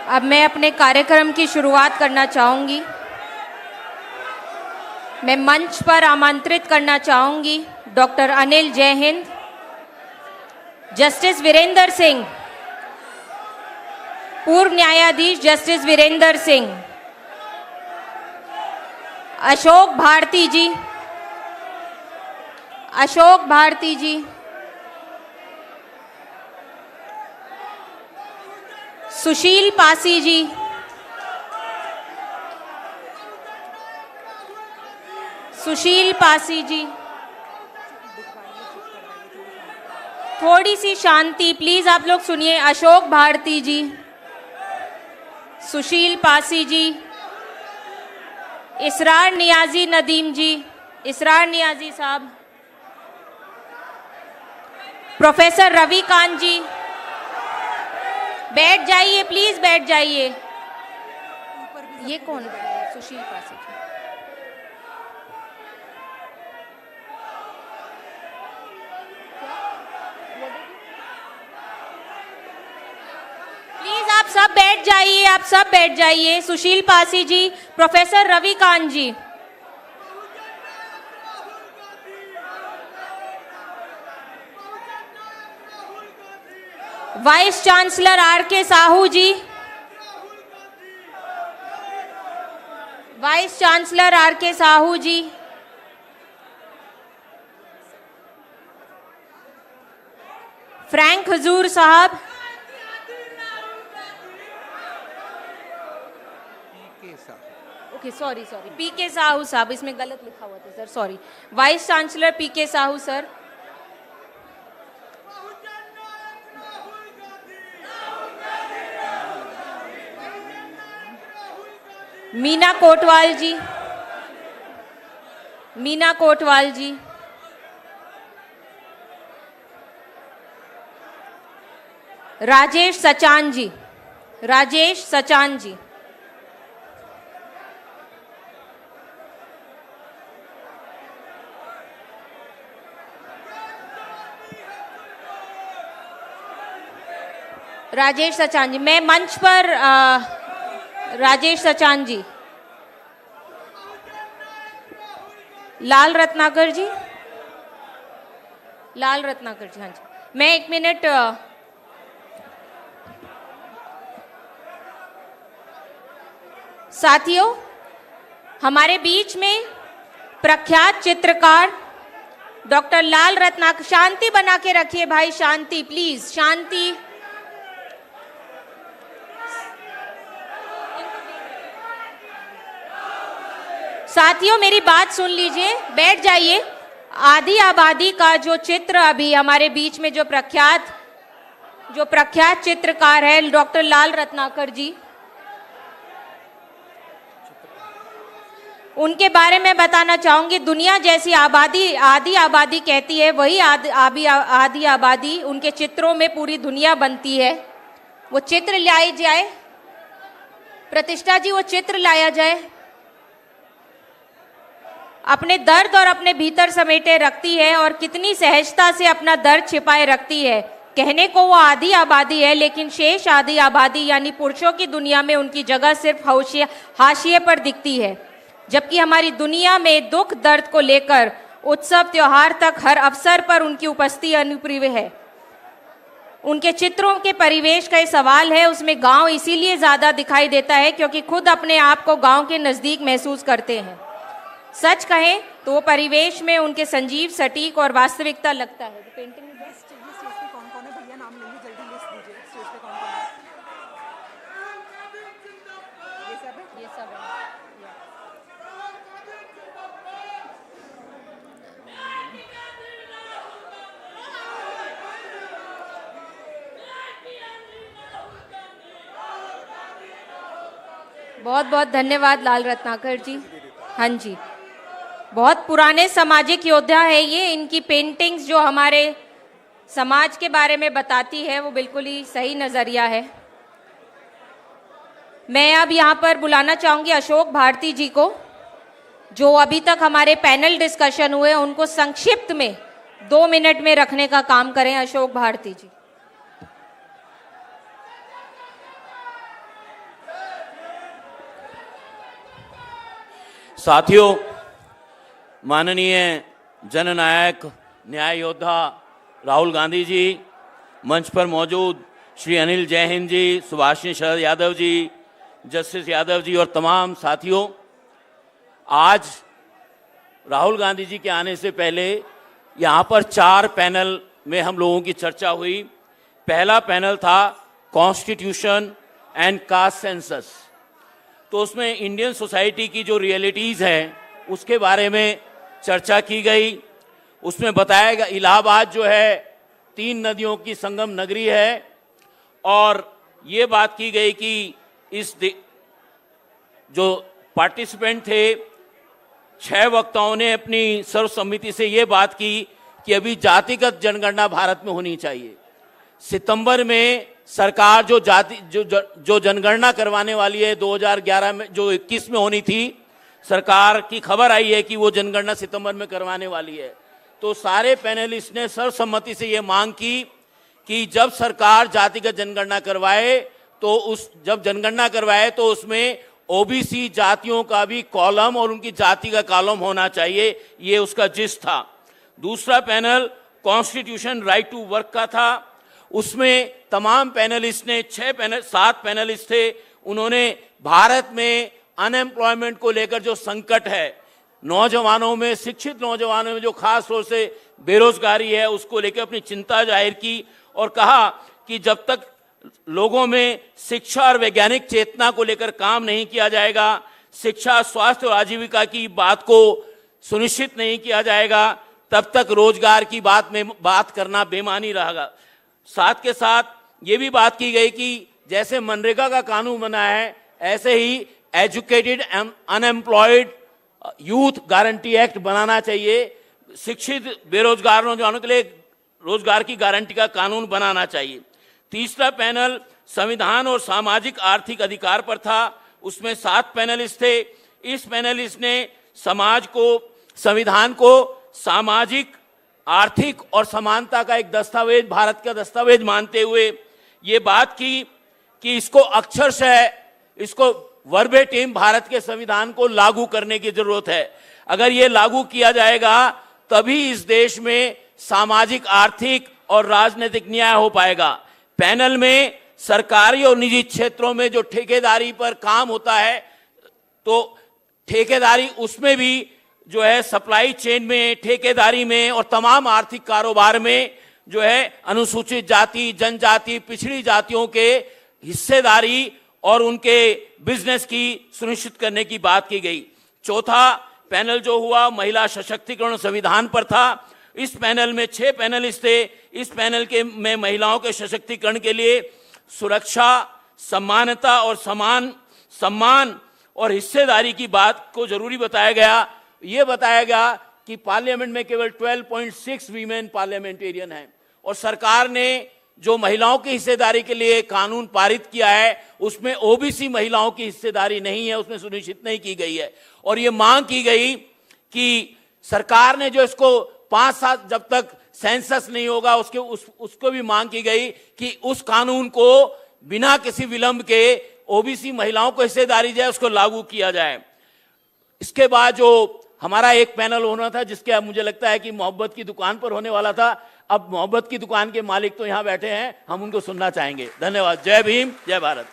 अब मैं अपने कार्यक्रम की शुरुआत करना चाहूँगी। मैं मंच पर आमंत्रित करना चाहूँगी डॉक्टर अनिल जय हिंद, जस्टिस वीरेंद्र सिंह, पूर्व न्यायाधीश जस्टिस वीरेंद्र सिंह, अशोक भारती जी, अशोक भारती जी, सुशील पासी जी, सुशील पासी जी, थोड़ी सी शांति प्लीज, आप लोग सुनिए। अशोक भारती जी, सुशील पासी जी, इसरार नियाजी नदीम जी, इसरार नियाजी साहब, प्रोफेसर रवि कांत जी, बैठ जाइए प्लीज, बैठ जाइए। ये कौन? सुशील पासी जी। प्लीज आप सब बैठ जाइए, आप सब बैठ जाइए। Sushil Pasi ji, professor Ravi Kant ji, vice chancellor R K Sahu ji, vice chancellor R K Sahu जी, फ्रैंक हजूर साहब, ओके सॉरी पी के साहू साहब, इसमें गलत लिखा हुआ था sir, sorry. Vice chancellor P के साहू सर, मीना कोटवाल जी, मीना कोटवाल जी, राजेश सचान जी, राजेश सचान जी, राजेश सचान जी। मैं मंच पर राजेश सचान जी, लाल रत्नाकर जी, लाल रत्नाकर जी, हाँ जी। मैं 1 मिनट, साथियों हमारे बीच में प्रख्यात चित्रकार डॉक्टर लाल रत्नाकर, शांति बना के रखिए भाई, शांति प्लीज, शांति। साथियों मेरी बात सुन लीजिए, बैठ जाइए। आदि आबादी का जो चित्र अभी हमारे बीच में जो प्रख्यात चित्रकार है डॉक्टर लाल रत्नाकर जी, उनके बारे में बताना चाहूंगी। दुनिया जैसी आबादी आदि आबादी कहती है, वही आदि आबादी उनके चित्रों में पूरी दुनिया बनती है। वो चित्र लाई जाए, प्रतिष्ठा जी, वो चित्र लाया जाए, अपने दर्द और अपने भीतर समेटे रखती है और कितनी सहजता से अपना दर्द छिपाए रखती है। कहने को वो आदि आबादी है, लेकिन शेष आदि आबादी यानी पुरुषों की दुनिया में उनकी जगह सिर्फ हाशिए पर दिखती है। जबकि हमारी दुनिया में दुख दर्द को लेकर उत्सव त्योहार तक हर अवसर पर उनकी उपस्थिति अनुप्रिय है। उनके चित्रों के परिवेश का ये सवाल है, उसमें गांव इसीलिए ज्यादा दिखाई देता है क्योंकि खुद अपने आप को गांव के नजदीक महसूस करते हैं। सच कहें तो वो परिवेश में उनके संजीव, सटीक और वास्तविकता लगता है। पेंटिंग कौन कौन है भैया, नाम लेंगे, जल्दी लिस्ट दीजिए। स्टेज पे कौन कौन है? ये सब है, ये सब है। बहुत बहुत धन्यवाद लाल रत्नाकर जी। हाँ जी, बहुत पुराने सामाजिक योद्धा है ये। इनकी पेंटिंग्स जो हमारे समाज के बारे में बताती है वो बिल्कुल ही सही नजरिया है। मैं अब यहाँ पर बुलाना चाहूंगी अशोक भारती जी को, जो अभी तक हमारे पैनल डिस्कशन हुए उनको संक्षिप्त में 2 मिनट में रखने का काम करें। अशोक भारती जी। साथियों, माननीय जननायक न्याय योद्धा राहुल गांधी जी, मंच पर मौजूद श्री अनिल जैन जी, सुभाषिनी शरद यादव जी, जस्टिस यादव जी और तमाम साथियों, आज राहुल गांधी जी के आने से पहले यहाँ पर 4 पैनल में हम लोगों की चर्चा हुई। पहला पैनल था कॉन्स्टिट्यूशन एंड कास्ट सेंसस। तो उसमें इंडियन सोसाइटी की जो रियलिटीज़ हैं उसके बारे में चर्चा की गई। उसमें बताया गया इलाहाबाद जो है 3 नदियों की संगम नगरी है और ये बात की गई कि जो पार्टिसिपेंट थे 6 वक्ताओं ने अपनी सर्वसम्मति से ये बात की कि अभी जातिगत जनगणना भारत में होनी चाहिए। सितंबर में सरकार जो जनगणना करवाने वाली है 2011 में, जो 21 में होनी थी, सरकार की खबर आई है कि वो जनगणना सितंबर में करवाने वाली है। तो सारे पैनलिस्ट ने सर्वसम्मति से ये मांग की कि जब सरकार जातिगत जनगणना करवाए तो उसमें ओबीसी जातियों का भी कॉलम और उनकी जाति का कॉलम होना चाहिए। ये उसका जिस्ट था। दूसरा panel constitution right to work का था। उसमें तमाम पैनलिस्ट ने 7 पैनलिस्ट थे, उन्होंने भारत में अनएम्प्लॉयमेंट को लेकर जो संकट है, नौजवानों में, शिक्षित नौजवानों में जो खास तौर से बेरोजगारी है, उसको लेकर अपनी चिंता जाहिर की और कहा कि जब तक लोगों में शिक्षा और वैज्ञानिक चेतना को लेकर काम नहीं किया जाएगा, शिक्षा, स्वास्थ्य और आजीविका की बात को सुनिश्चित नहीं किया जाएगा, तब तक रोजगार की बात करना बेमानी रहेगा। साथ के साथ ये भी बात की गई कि जैसे मनरेगा का कानून बना है, ऐसे ही educated unemployed youth guarantee act बनाना चाहिए। शिक्षित बेरोजगार नौजवानों के लिए रोजगार की गारंटी का कानून बनाना चाहिए। तीसरा पैनल संविधान और सामाजिक आर्थिक अधिकार पर था। उसमें 7 पैनलिस्ट थे। इस पैनलिस्ट ने संविधान को सामाजिक, आर्थिक और समानता का एक दस्तावेज, भारत का दस्तावेज मानते हुए ये बात की कि इसको वर्बेटिम भारत के संविधान को लागू करने की जरूरत है। अगर ये लागू किया जाएगा तभी इस देश में सामाजिक, आर्थिक और राजनीतिक न्याय हो पाएगा। पैनल में सरकारी और निजी क्षेत्रों में जो ठेकेदारी पर काम होता है, तो ठेकेदारी उसमें भी जो है सप्लाई चेन में, ठेकेदारी में और तमाम आर्थिक कारोबार में जो है अनुसूचित जाति, जनजाति, पिछड़ी जातियों के हिस्सेदारी और उनके बिजनेस की सुनिश्चित करने की बात की गई। चौथा पैनल जो हुआ महिला सशक्तिकरण संविधान पर था। इस पैनल में 6 पैनलिस्ट थे। इस पैनल में महिलाओं के सशक्तिकरण के लिए सुरक्षा, समानता और सम्मान और हिस्सेदारी की बात को जरूरी बताया गया। ये बताया गया कि पार्लियामेंट में केवल 12.6 वीमेन पार्लियामेंटेरियन हैं और सरकार ने जो महिलाओं की हिस्सेदारी के लिए कानून पारित किया है उसमें ओबीसी महिलाओं की हिस्सेदारी नहीं है, उसमें सुनिश्चित नहीं की गई है। और ये मांग की गई कि सरकार ने जो इसको 5 साल जब तक सेंसस नहीं होगा उसको भी मांग की गई कि उस कानून को बिना किसी विलंब के ओबीसी महिलाओं को हिस्सेदारी जाए, उसको लागू किया जाए। इसके बाद जो हमारा एक पैनल होना था, जिसके अब मुझे लगता है कि मोहब्बत की दुकान पर होने वाला था, अब मोहब्बत की दुकान के मालिक तो यहां बैठे हैं, हम उनको सुनना चाहेंगे। धन्यवाद। जय भीम, जय भारत।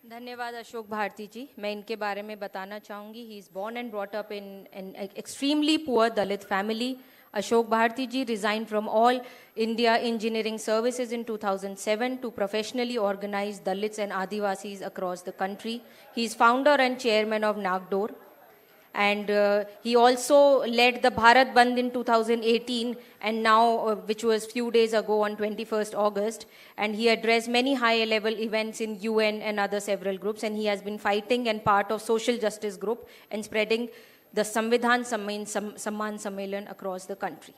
धन्यवाद अशोक भारती जी। मैं इनके बारे में बताना चाहूंगी। He is born and brought up in an extremely poor Dalit family. Ashok Bharti ji resigned from all India engineering services in 2007 to professionally organize Dalits and Adivasis across the country. He is founder and chairman of Nagdor. And he also led the Bharat Bandh in 2018 and now, which was few days ago on 21st August. And he addressed many high-level events in UN and other several groups. And he has been fighting and part of social justice group and spreading the Samvidhan Samman Sammelan across the country.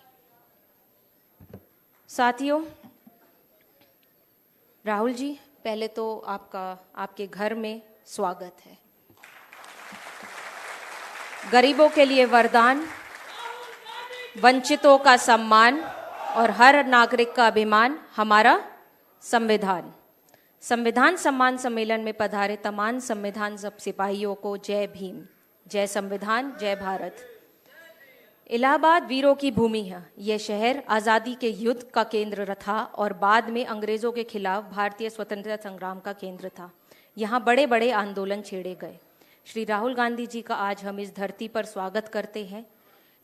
साथियों, राहुल जी, पहले तो आपके घर में स्वागत है। गरीबों के लिए वरदान, वंचितों का सम्मान और हर नागरिक का अभिमान हमारा संविधान। संविधान सम्मान सम्मेलन में पधारे तमाम संविधान सिपाहियों को जय भीम, जय संविधान, जय भारत। इलाहाबाद वीरों की भूमि है। यह शहर आज़ादी के युद्ध का केंद्र था और बाद में अंग्रेजों के खिलाफ भारतीय स्वतंत्रता संग्राम का केंद्र था। यहाँ बड़े बड़े आंदोलन छेड़े गए। श्री राहुल गांधी जी का आज हम इस धरती पर स्वागत करते हैं,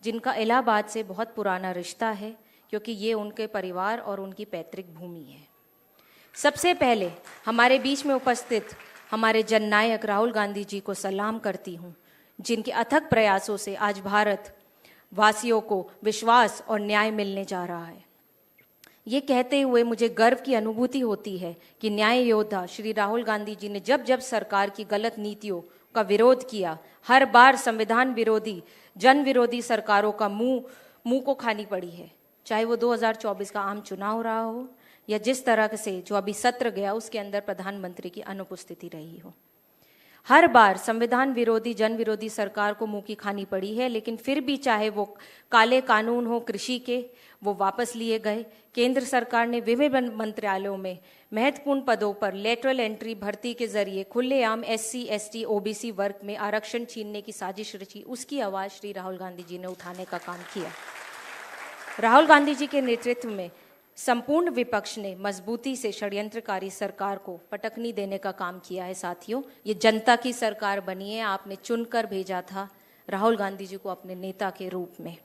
जिनका इलाहाबाद से बहुत पुराना रिश्ता है, क्योंकि ये उनके परिवार और उनकी पैतृक भूमि है। सबसे पहले हमारे बीच में उपस्थित हमारे जननायक राहुल गांधी जी को सलाम करती हूँ, जिनके अथक प्रयासों से आज भारत वासियों को विश्वास और न्याय मिलने जा रहा है। ये कहते हुए मुझे गर्व की अनुभूति होती है कि न्याय योद्धा श्री राहुल गांधी जी ने जब जब सरकार की गलत नीतियों का विरोध किया, हर बार संविधान विरोधी, जन विरोधी सरकारों का मुंह को खानी पड़ी है। चाहे वो 2024 का आम चुनाव रहा हो या जिस तरह से जो अभी सत्र गया उसके अंदर प्रधानमंत्री की अनुपस्थिति रही हो, हर बार संविधान विरोधी, जन विरोधी सरकार को मुंह की खानी पड़ी है। लेकिन फिर भी चाहे वो काले कानून हो कृषि के, वो वापस लिए गए। केंद्र सरकार ने विभिन्न मंत्रालयों में महत्वपूर्ण पदों पर लेटरल एंट्री भर्ती के जरिए खुलेआम SC, ST, OBC वर्ग में आरक्षण छीनने की साजिश रची। उसकी आवाज़ श्री राहुल गांधी जी ने उठाने का काम किया। राहुल गांधी जी के नेतृत्व में संपूर्ण विपक्ष ने मजबूती से षड्यंत्रकारी सरकार को पटकनी देने का काम किया है। साथियों, ये जनता की सरकार बनी है। आपने चुनकर भेजा था राहुल गांधी जी को अपने नेता के रूप में।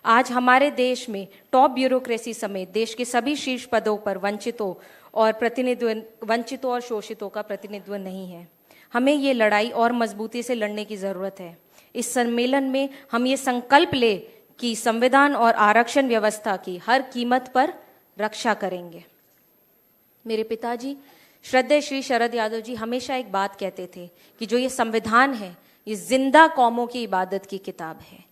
आज हमारे देश में टॉप ब्यूरोक्रेसी समेत देश के सभी शीर्ष पदों पर वंचितों और शोषितों का प्रतिनिधित्व नहीं है। हमें ये लड़ाई और मजबूती से लड़ने की ज़रूरत है। इस सम्मेलन में हम ये संकल्प ले कि संविधान और आरक्षण व्यवस्था की हर कीमत पर रक्षा करेंगे। मेरे पिताजी श्रद्धेय श्री शरद यादव जी हमेशा एक बात कहते थे कि जो ये संविधान है, ये जिंदा कौमों की इबादत की किताब है।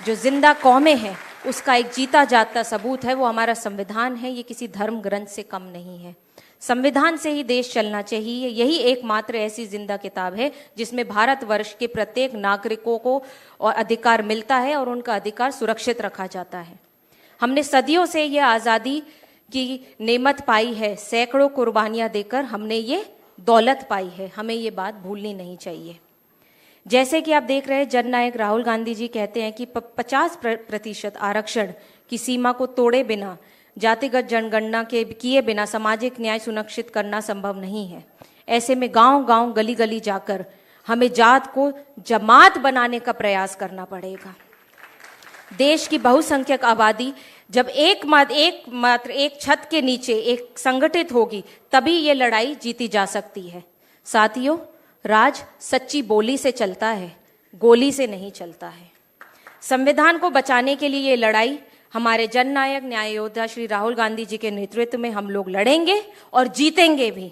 जो जिंदा कौमें हैं उसका एक जीता जागता सबूत है, वो हमारा संविधान है। ये किसी धर्म ग्रंथ से कम नहीं है। संविधान से ही देश चलना चाहिए। यही एकमात्र ऐसी जिंदा किताब है जिसमें भारतवर्ष के प्रत्येक नागरिकों को और अधिकार मिलता है और उनका अधिकार सुरक्षित रखा जाता है। हमने सदियों से ये आज़ादी की नेमत पाई है। सैकड़ों कुर्बानियां देकर हमने ये दौलत पाई है। हमें ये बात भूलनी नहीं चाहिए। जैसे कि आप देख रहे हैं, जननायक राहुल गांधी जी कहते हैं कि 50% आरक्षण की सीमा को तोड़े बिना, जातिगत जनगणना के किए बिना सामाजिक न्याय सुनिश्चित करना संभव नहीं है। ऐसे में गांव-गांव, गली-गली जाकर हमें जात को जमात बनाने का प्रयास करना पड़ेगा। देश की बहुसंख्यक आबादी जब मात्र एक छत के नीचे एक संगठित होगी, तभी ये लड़ाई जीती जा सकती है। साथियों, राज सच्ची बोली से चलता है, गोली से नहीं चलता है। संविधान को बचाने के लिए ये लड़ाई हमारे जननायक न्याय योद्धा श्री राहुल गांधी जी के नेतृत्व में हम लोग लड़ेंगे और जीतेंगे भी।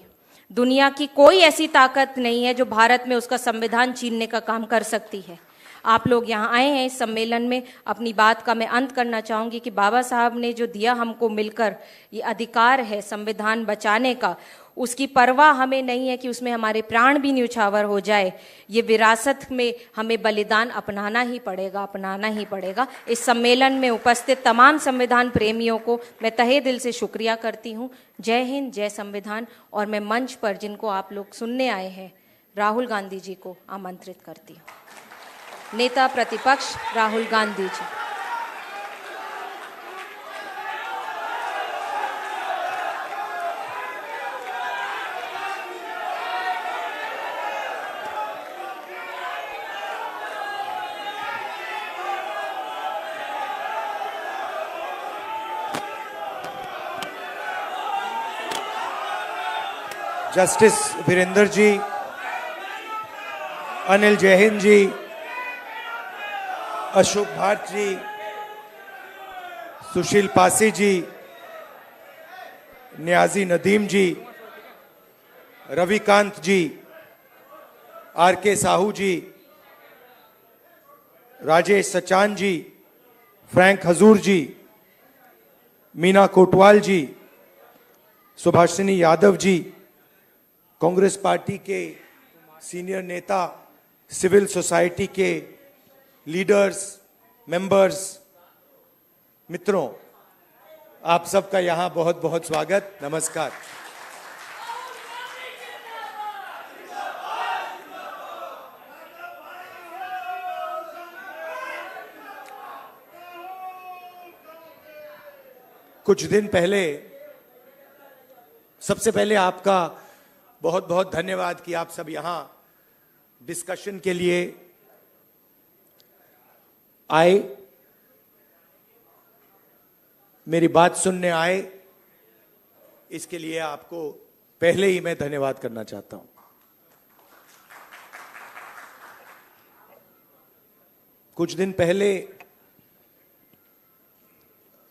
दुनिया की कोई ऐसी ताकत नहीं है जो भारत में उसका संविधान छीनने का काम कर सकती है। आप लोग यहाँ आए हैं इस सम्मेलन में। अपनी बात का मैं अंत करना चाहूँगी कि बाबा साहब ने जो दिया हमको मिलकर ये अधिकार है संविधान बचाने का, उसकी परवाह हमें नहीं है कि उसमें हमारे प्राण भी न्यौछावर हो जाए। ये विरासत में हमें बलिदान अपनाना ही पड़ेगा। इस सम्मेलन में उपस्थित तमाम संविधान प्रेमियों को मैं तहे दिल से शुक्रिया करती हूँ। जय हिंद, जय संविधान। और मैं मंच पर जिनको आप लोग सुनने आए हैं, राहुल गांधी जी को आमंत्रित करती हूँ। नेता प्रतिपक्ष राहुल गांधी जी। जस्टिस वीरेंद्र जी, अनिल जैहिंद जी, अशोक भाट जी, सुशील पासी जी, न्याजी नदीम जी, रविकांत जी, RK साहू जी, राजेश सचान जी, फ्रैंक हजूर जी, मीना कोटवाल जी, सुभाषिनी यादव जी, कांग्रेस पार्टी के सीनियर नेता, सिविल सोसाइटी के लीडर्स, मेंबर्स, मित्रों, आप सबका यहाँ बहुत बहुत स्वागत, नमस्कार। कुछ दिन पहले, सबसे पहले आपका बहुत बहुत धन्यवाद कि आप सब यहां डिस्कशन के लिए आए, मेरी बात सुनने आए। इसके लिए आपको पहले ही मैं धन्यवाद करना चाहता हूं। कुछ दिन पहले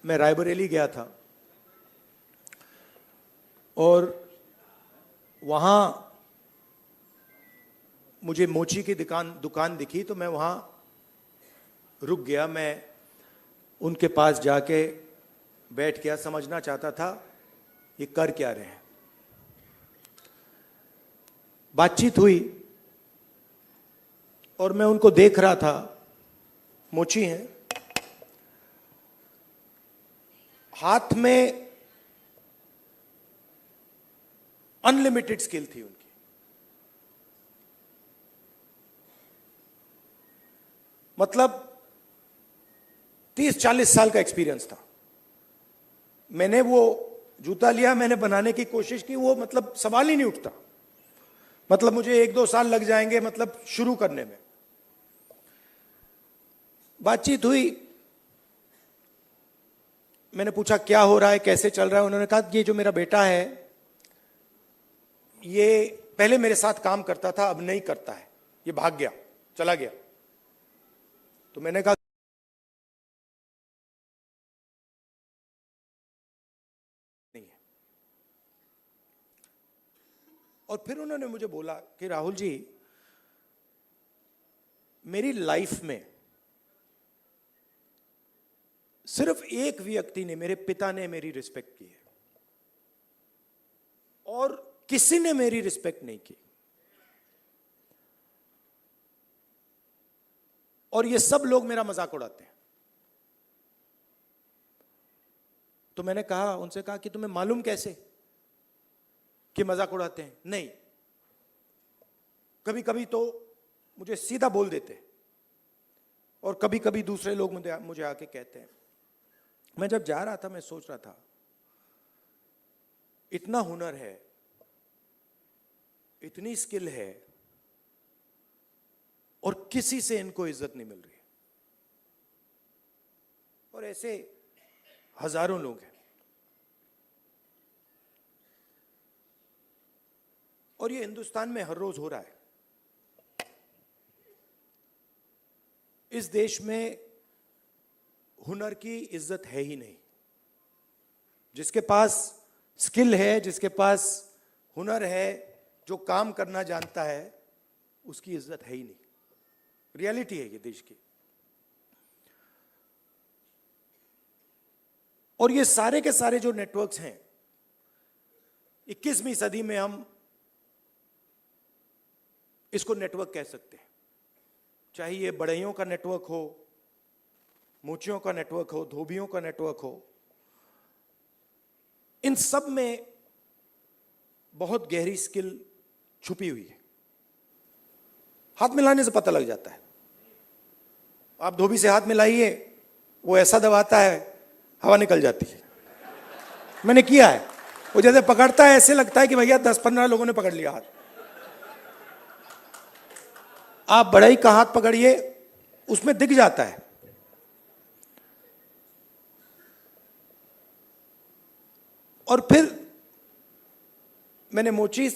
मैं रायबरेली गया था और वहां मुझे मोची की दुकान दिखी, तो मैं वहां रुक गया। मैं उनके पास जाके बैठ गया, समझना चाहता था ये कर क्या रहे हैं। बातचीत हुई और मैं उनको देख रहा था। मोची हैं, हाथ में अनलिमिटेड स्किल थी उनकी। मतलब 30-40 साल का एक्सपीरियंस था। मैंने वो जूता लिया, मैंने बनाने की कोशिश की, वो मतलब सवाल ही नहीं उठता। मतलब मुझे 1-2 साल लग जाएंगे मतलब शुरू करने में। बातचीत हुई, मैंने पूछा क्या हो रहा है, कैसे चल रहा है। उन्होंने कहा ये जो मेरा बेटा है ये पहले मेरे साथ काम करता था, अब नहीं करता है, ये भाग गया, चला गया। तो मैंने कहा नहीं है। और फिर उन्होंने मुझे बोला कि राहुल जी, मेरी लाइफ में सिर्फ एक व्यक्ति ने, मेरे पिता ने मेरी रिस्पेक्ट की है और किसी ने मेरी रिस्पेक्ट नहीं की। और ये सब लोग मेरा मजाक उड़ाते हैं। तो मैंने कहा, उनसे कहा कि तुम्हें मालूम कैसे कि मजाक उड़ाते हैं? नहीं, कभी कभी तो मुझे सीधा बोल देते और कभी कभी दूसरे लोग मुझे आके कहते हैं। मैं जब जा रहा था, मैं सोच रहा था इतना हुनर है, इतनी स्किल है और किसी से इनको इज्जत नहीं मिल रही। और ऐसे हजारों लोग हैं। और ये हिंदुस्तान में हर रोज हो रहा है। इस देश में हुनर की इज्जत है ही नहीं। जिसके पास स्किल है, जिसके पास हुनर है, जो काम करना जानता है, उसकी इज्जत है ही नहीं। रियलिटी है ये देश की। और ये सारे के सारे जो नेटवर्क्स हैं, 21वीं सदी में हम इसको नेटवर्क कह सकते हैं। चाहे ये बढ़इयों का नेटवर्क हो, मोचियों का नेटवर्क हो, धोबियों का नेटवर्क हो, इन सब में बहुत गहरी स्किल छुपी हुई है। हाथ मिलाने से पता लग जाता है। आप धोबी से हाथ मिलाइए, वो ऐसा दबाता है, हवा निकल जाती है। मैंने किया है। वो जैसे पकड़ता है, ऐसे लगता है कि भैया 10-15 लोगों ने पकड़ लिया हाथ। आप बढ़ई का हाथ पकड़िए, उसमें दिख जाता है। और फिर मैंने मोची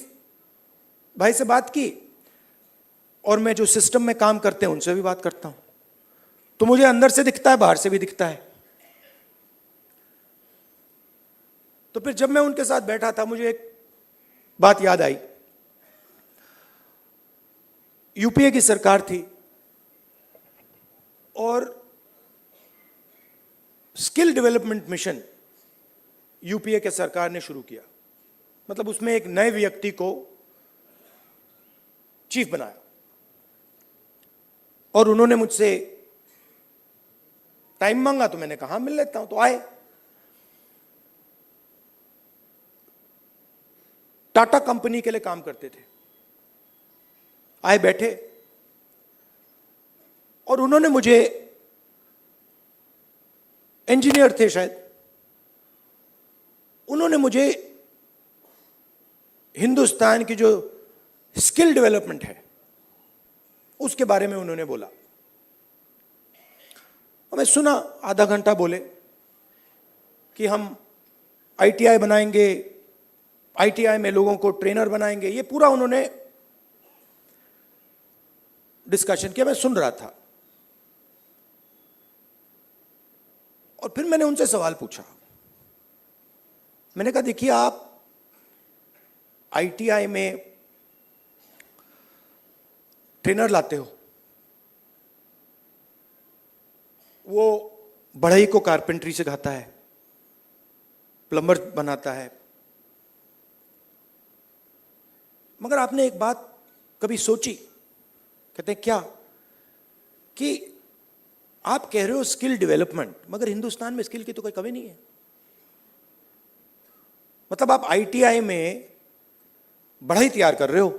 भाई से बात की और मैं जो सिस्टम में काम करते हैं उनसे भी बात करता हूं, तो मुझे अंदर से दिखता है, बाहर से भी दिखता है। तो फिर जब मैं उनके साथ बैठा था, मुझे एक बात याद आई। यूपीए की सरकार थी और स्किल डेवलपमेंट मिशन यूपीए के सरकार ने शुरू किया। मतलब उसमें एक नए व्यक्ति को चीफ बनाया और उन्होंने मुझसे टाइम मांगा, तो मैंने कहा मिल लेता हूं। तो आए। टाटा कंपनी के लिए काम करते थे। आए, बैठे और उन्होंने मुझे, इंजीनियर थे शायद, उन्होंने मुझे हिंदुस्तान की जो स्किल डेवलपमेंट है उसके बारे में उन्होंने बोला। मैं सुना, आधा घंटा बोले कि हम आईटीआई बनाएंगे, आईटीआई में लोगों को ट्रेनर बनाएंगे, ये पूरा उन्होंने डिस्कशन किया। मैं सुन रहा था और फिर मैंने उनसे सवाल पूछा। मैंने कहा देखिए, आप आईटीआई में ट्रेनर लाते हो, वो बढ़ई को कारपेंटरी सिखाता है, प्लम्बर बनाता है, मगर आपने एक बात कभी सोची? कहते हैं क्या? कि आप कह रहे हो स्किल डेवलपमेंट, मगर हिंदुस्तान में स्किल की तो कोई कमी नहीं है। मतलब आप आईटीआई में बढ़ई तैयार कर रहे हो,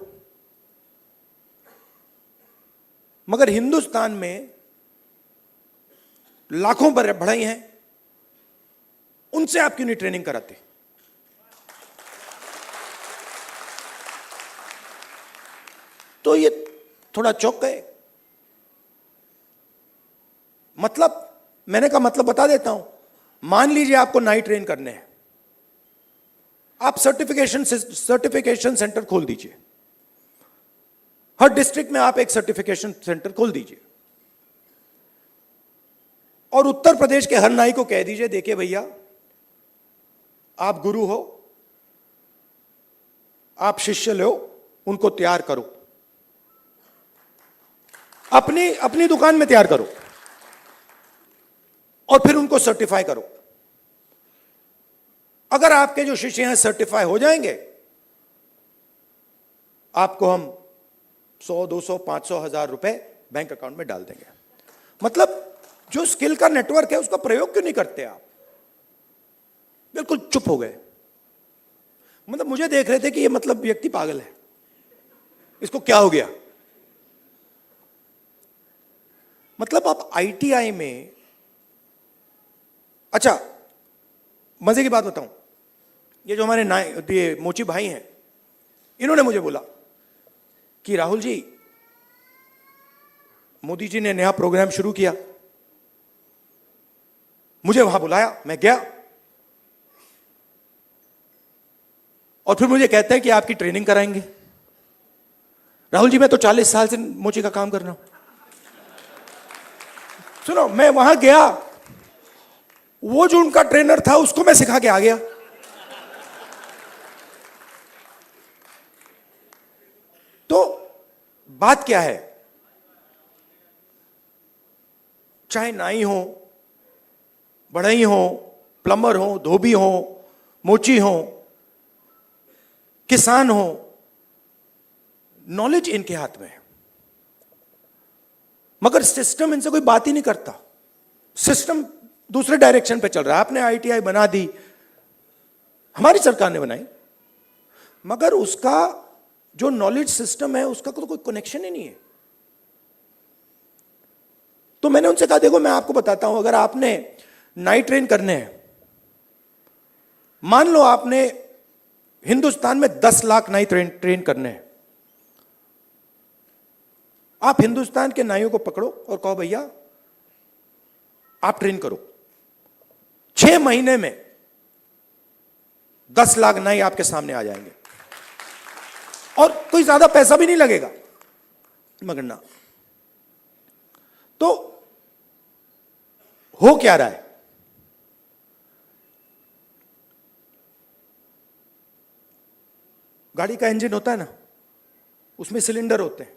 मगर हिंदुस्तान में लाखों पर बढ़ई हैं, उनसे आप क्यों नहीं ट्रेनिंग कराते? तो ये थोड़ा चौंक गए। मतलब मैंने कहा मतलब बता देता हूं। मान लीजिए आपको नाई ट्रेन करने हैं, आप सर्टिफिकेशन सेंटर खोल दीजिए। हर डिस्ट्रिक्ट में आप एक सर्टिफिकेशन सेंटर खोल दीजिए और उत्तर प्रदेश के हर नाई को कह दीजिए, देखिए भैया, आप गुरु हो, आप शिष्य लो, उनको तैयार करो, अपनी दुकान में तैयार करो और फिर उनको सर्टिफाई करो। अगर आपके जो शिष्य हैं सर्टिफाई हो जाएंगे, आपको हम 100, 200, 500, 1000 रुपए बैंक अकाउंट में डाल देंगे। मतलब जो स्किल का नेटवर्क है उसका प्रयोग क्यों नहीं करते आप? बिल्कुल चुप हो गए। मतलब मुझे देख रहे थे कि ये मतलब व्यक्ति पागल है, इसको क्या हो गया। मतलब आप आईटीआई में, अच्छा मजे की बात बताऊं, ये जो हमारे ये मोची भाई हैं, इन्होंने मुझे बोला कि राहुल जी, मोदी जी ने नया प्रोग्राम शुरू किया, मुझे वहां बुलाया, मैं गया और फिर मुझे कहते हैं कि आपकी ट्रेनिंग कराएंगे। राहुल जी, मैं तो 40 साल से मोची का काम कर रहा हूं। सुनो, मैं वहां गया, वो जो उनका ट्रेनर था उसको मैं सिखा के आ गया। तो बात क्या है, चाहे नाई हो, बढ़ई हो, प्लम्बर हो, धोबी हो, मोची हो, किसान हो, नॉलेज इनके हाथ में है, मगर सिस्टम इनसे कोई बात ही नहीं करता। सिस्टम दूसरे डायरेक्शन पे चल रहा है। आपने आईटीआई बना दी, हमारी सरकार ने बनाई, मगर उसका जो नॉलेज सिस्टम है उसका तो कोई कनेक्शन ही नहीं है। तो मैंने उनसे कहा, देखो मैं आपको बताता हूं, अगर आपने नाई ट्रेन करने हैं, मान लो आपने हिंदुस्तान में 10 लाख नाई ट्रेन करने हैं, आप हिंदुस्तान के नाइयों को पकड़ो और कहो भैया आप ट्रेन करो, 6 महीने में 10 लाख नाई आपके सामने आ जाएंगे और कोई ज्यादा पैसा भी नहीं लगेगा, मगर ना। तो हो क्या रहा है, गाड़ी का इंजन होता है ना, उसमें सिलेंडर होते हैं।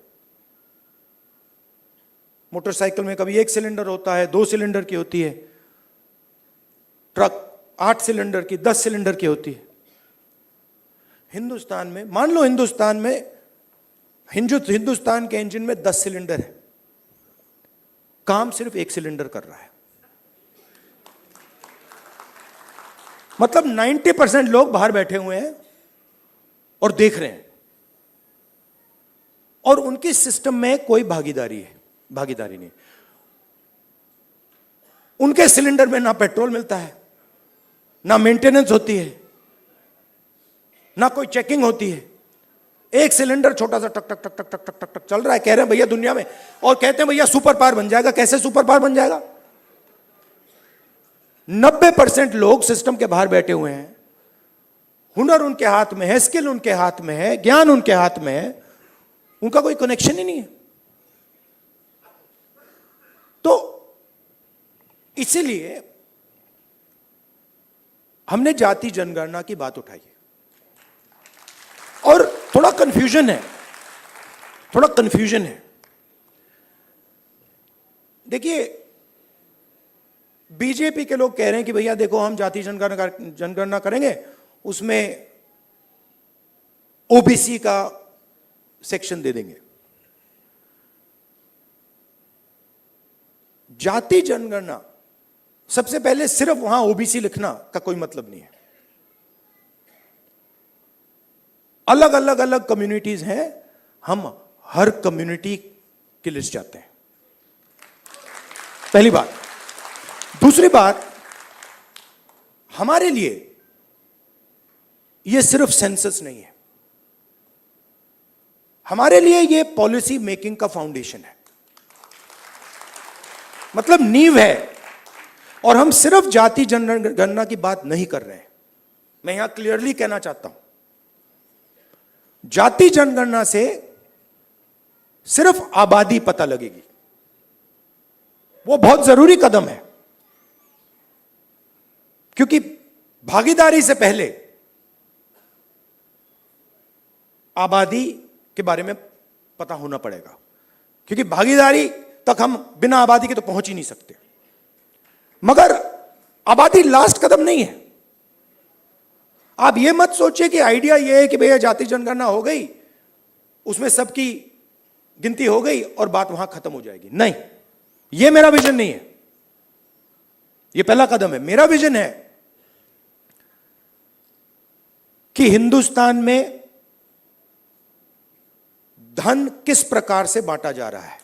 मोटरसाइकिल में कभी 1 सिलेंडर होता है, 2 सिलेंडर की होती है, ट्रक 8 सिलेंडर की, 10 सिलेंडर की होती है। हिंदुस्तान में मान लो हिंदुस्तान के इंजन में 10 सिलेंडर है, काम सिर्फ 1 सिलेंडर कर रहा है। मतलब 90% लोग बाहर बैठे हुए हैं और देख रहे हैं, और उनकी सिस्टम में कोई भागीदारी नहीं। उनके सिलेंडर में ना पेट्रोल मिलता है, ना मेंटेनेंस होती है, ना कोई चेकिंग होती है। एक सिलेंडर छोटा सा टक टक टक टक टक टक टक टक चल रहा है, कह रहे हैं भैया दुनिया में, और कहते हैं भैया सुपर पावर बन जाएगा। कैसे सुपर पावर बन जाएगा? 90% लोग सिस्टम के बाहर बैठे हुए हैं, हुनर उनके हाथ में है, स्किल उनके हाथ में है, ज्ञान उनके हाथ में है, उनका कोई कनेक्शन ही नहीं है। तो इसीलिए हमने जाति जनगणना की बात उठाई है। और थोड़ा कंफ्यूजन है, देखिए बीजेपी के लोग कह रहे हैं कि भैया देखो हम जाति जनगणना करेंगे, उसमें ओबीसी का सेक्शन दे देंगे। जाति जनगणना सबसे पहले सिर्फ वहां ओबीसी लिखना का कोई मतलब नहीं है। अलग अलग कम्युनिटीज हैं, हम हर कम्युनिटी की लिस्ट चाहते हैं, पहली बात। दूसरी बात, हमारे लिए यह सिर्फ सेंसस नहीं है, हमारे लिए यह पॉलिसी मेकिंग का फाउंडेशन है, मतलब नींव है। और हम सिर्फ जाति जनगणना की बात नहीं कर रहे हैं, मैं यहां क्लियरली कहना चाहता हूं, जाति जनगणना से सिर्फ आबादी पता लगेगी, वो बहुत जरूरी कदम है, क्योंकि भागीदारी से पहले आबादी के बारे में पता होना पड़ेगा, क्योंकि भागीदारी तक हम बिना आबादी के तो पहुंच ही नहीं सकते। मगर आबादी लास्ट कदम नहीं है। आप यह मत सोचिए कि आइडिया यह है कि भैया जाति जनगणना हो गई, उसमें सबकी गिनती हो गई और बात वहां खत्म हो जाएगी। नहीं, यह मेरा विजन नहीं है, यह पहला कदम है। मेरा विजन है कि हिंदुस्तान में धन किस प्रकार से बांटा जा रहा है।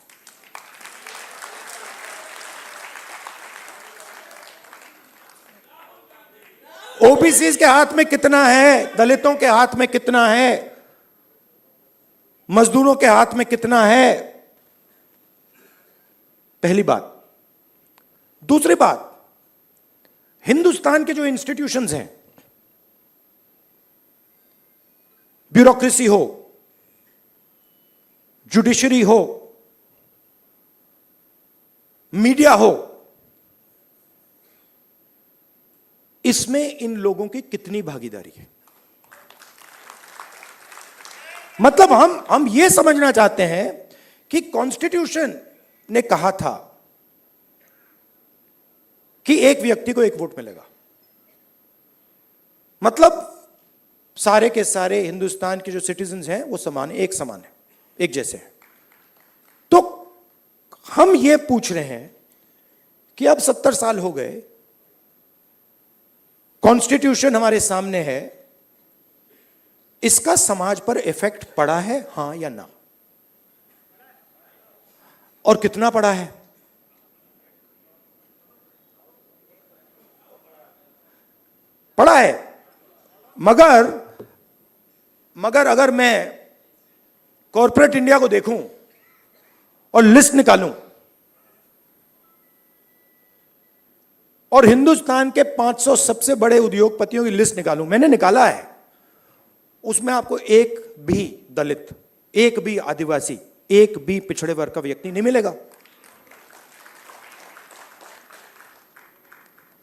ओबीसी के हाथ में कितना है, दलितों के हाथ में कितना है, मजदूरों के हाथ में कितना है, पहली बात। दूसरी बात, हिंदुस्तान के जो इंस्टीट्यूशंस हैं, ब्यूरोक्रेसी हो, जुडिशरी हो, मीडिया हो, इसमें इन लोगों की कितनी भागीदारी है। मतलब हम यह समझना चाहते हैं कि कॉन्स्टिट्यूशन ने कहा था कि एक व्यक्ति को एक वोट मिलेगा, मतलब सारे के सारे हिंदुस्तान के जो सिटीजन्स हैं वो समान है, एक समान है, एक जैसे हैं। तो हम ये पूछ रहे हैं कि अब 70 साल हो गए, कॉन्स्टिट्यूशन हमारे सामने है, इसका समाज पर इफेक्ट पड़ा है, हां या ना, और कितना पड़ा है? पड़ा है। मगर अगर मैं कॉर्पोरेट इंडिया को देखूं और लिस्ट निकालूं और हिंदुस्तान के 500 सबसे बड़े उद्योगपतियों की लिस्ट निकालूं, मैंने निकाला है, उसमें आपको एक भी दलित, एक भी आदिवासी, एक भी पिछड़े वर्ग का व्यक्ति नहीं मिलेगा।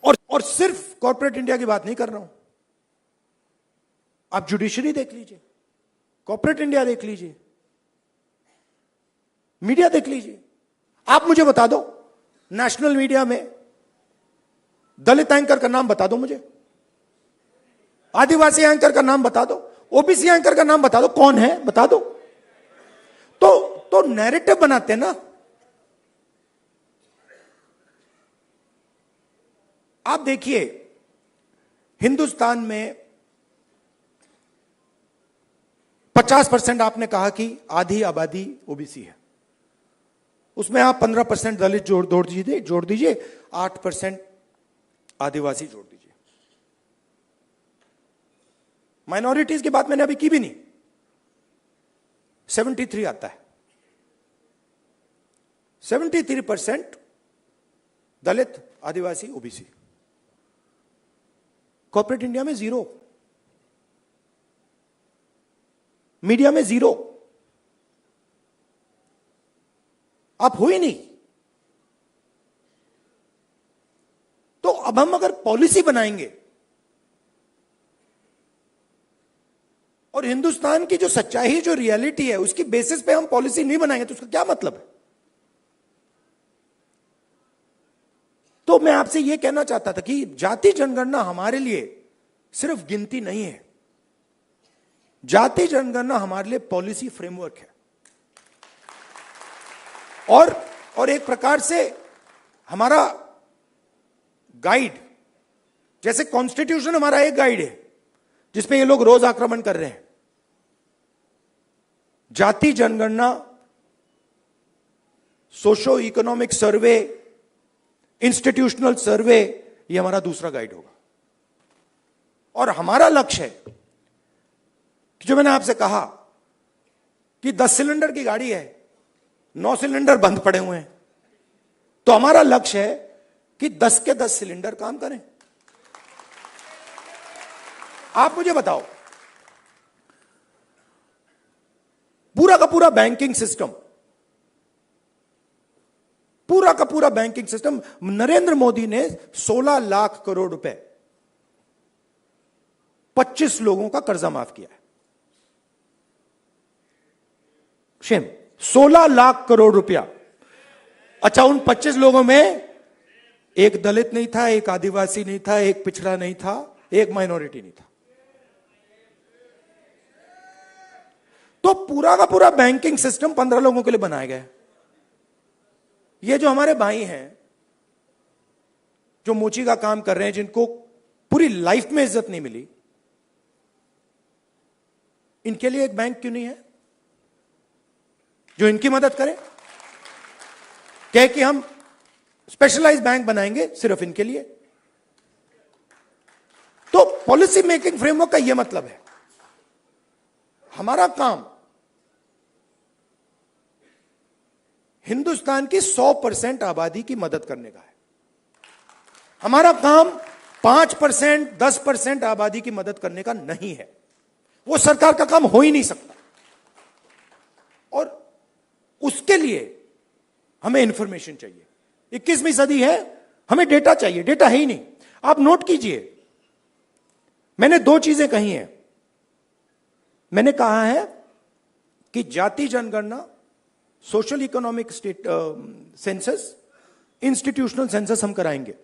और सिर्फ कॉर्पोरेट इंडिया की बात नहीं कर रहा हूं, आप जुडिशरी देख लीजिए, कॉर्पोरेट इंडिया देख लीजिए, मीडिया देख लीजिए। आप मुझे बता दो, नेशनल मीडिया में दलित एंकर का नाम बता दो मुझे, आदिवासी एंकर का नाम बता दो, ओबीसी एंकर का नाम बता दो, कौन है बता दो। तो नैरेटिव बनाते हैं ना। आप देखिए, हिंदुस्तान में 50% आपने कहा कि आधी आबादी ओबीसी है, उसमें आप 15% दलित जोड़ दीजिए, 8% आदिवासी जोड़ दीजिए। माइनॉरिटीज की बात मैंने अभी की भी नहीं। 73 आता है। 73% दलित, आदिवासी, ओबीसी। कॉर्पोरेट इंडिया में 0, मीडिया में 0। आप हो ही नहीं। तो अब हम अगर पॉलिसी बनाएंगे और हिंदुस्तान की जो सच्चाई, जो रियलिटी है, उसकी बेसिस पे हम पॉलिसी नहीं बनाएंगे तो उसका क्या मतलब है? तो मैं आपसे यह कहना चाहता था कि जाति जनगणना हमारे लिए सिर्फ गिनती नहीं है। जाति जनगणना हमारे लिए पॉलिसी फ्रेमवर्क है और एक प्रकार से हमारा गाइड। जैसे कॉन्स्टिट्यूशन हमारा एक गाइड है जिसपे ये लोग रोज आक्रमण कर रहे हैं, जाति जनगणना, सोशो इकोनॉमिक सर्वे, इंस्टीट्यूशनल सर्वे, ये हमारा दूसरा गाइड होगा। और हमारा लक्ष्य है कि जो मैंने आपसे कहा कि 10 सिलेंडर की गाड़ी है, 9 सिलेंडर बंद पड़े हुए हैं, तो हमारा लक्ष्य है कि 10 के 10 सिलेंडर काम करें। आप मुझे बताओ, पूरा का पूरा बैंकिंग सिस्टम, पूरा का पूरा बैंकिंग सिस्टम, नरेंद्र मोदी ने 16 लाख करोड़ रुपए 25 लोगों का कर्जा माफ किया है। शेम, 16 लाख करोड़ रुपया। अच्छा, उन 25 लोगों में एक दलित नहीं था, एक आदिवासी नहीं था, एक पिछड़ा नहीं था, एक माइनॉरिटी नहीं था। तो पूरा का पूरा बैंकिंग सिस्टम 15 लोगों के लिए बनाया गया है। ये जो हमारे भाई हैं जो मोची का काम कर रहे हैं, जिनको पूरी लाइफ में इज्जत नहीं मिली, इनके लिए एक बैंक क्यों नहीं है जो इनकी मदद करे? कहे कि हम स्पेशलाइज्ड बैंक बनाएंगे सिर्फ इनके लिए। तो पॉलिसी मेकिंग फ्रेमवर्क का यह मतलब है, हमारा काम हिंदुस्तान की 100% आबादी की मदद करने का है। हमारा काम 5%, 10% आबादी की मदद करने का नहीं है। वो सरकार का काम हो ही नहीं सकता। और उसके लिए हमें इंफॉर्मेशन चाहिए। 21वीं सदी है, हमें डेटा चाहिए। डेटा है ही नहीं। आप नोट कीजिए, मैंने 2 चीजें कही हैं। मैंने कहा है कि जाति जनगणना, social economic state census, institutional census हम कराएंगे।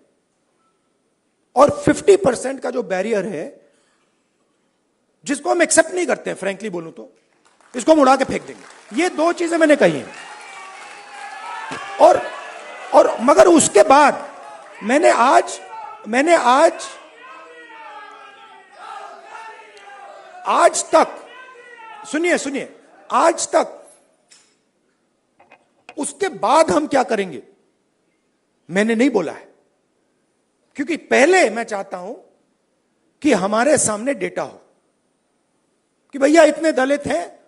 और 50% का जो बैरियर है, जिसको हम एक्सेप्ट नहीं करते हैं, फ्रैंकली बोलूं तो इसको हम उड़ा के फेंक देंगे। ये 2 चीजें मैंने कही हैं। और मगर उसके बाद मैंने आज तक, सुनिए, आज तक उसके बाद हम क्या करेंगे मैंने नहीं बोला है। क्योंकि पहले मैं चाहता हूं कि हमारे सामने डेटा हो कि भैया इतने दलित हैं,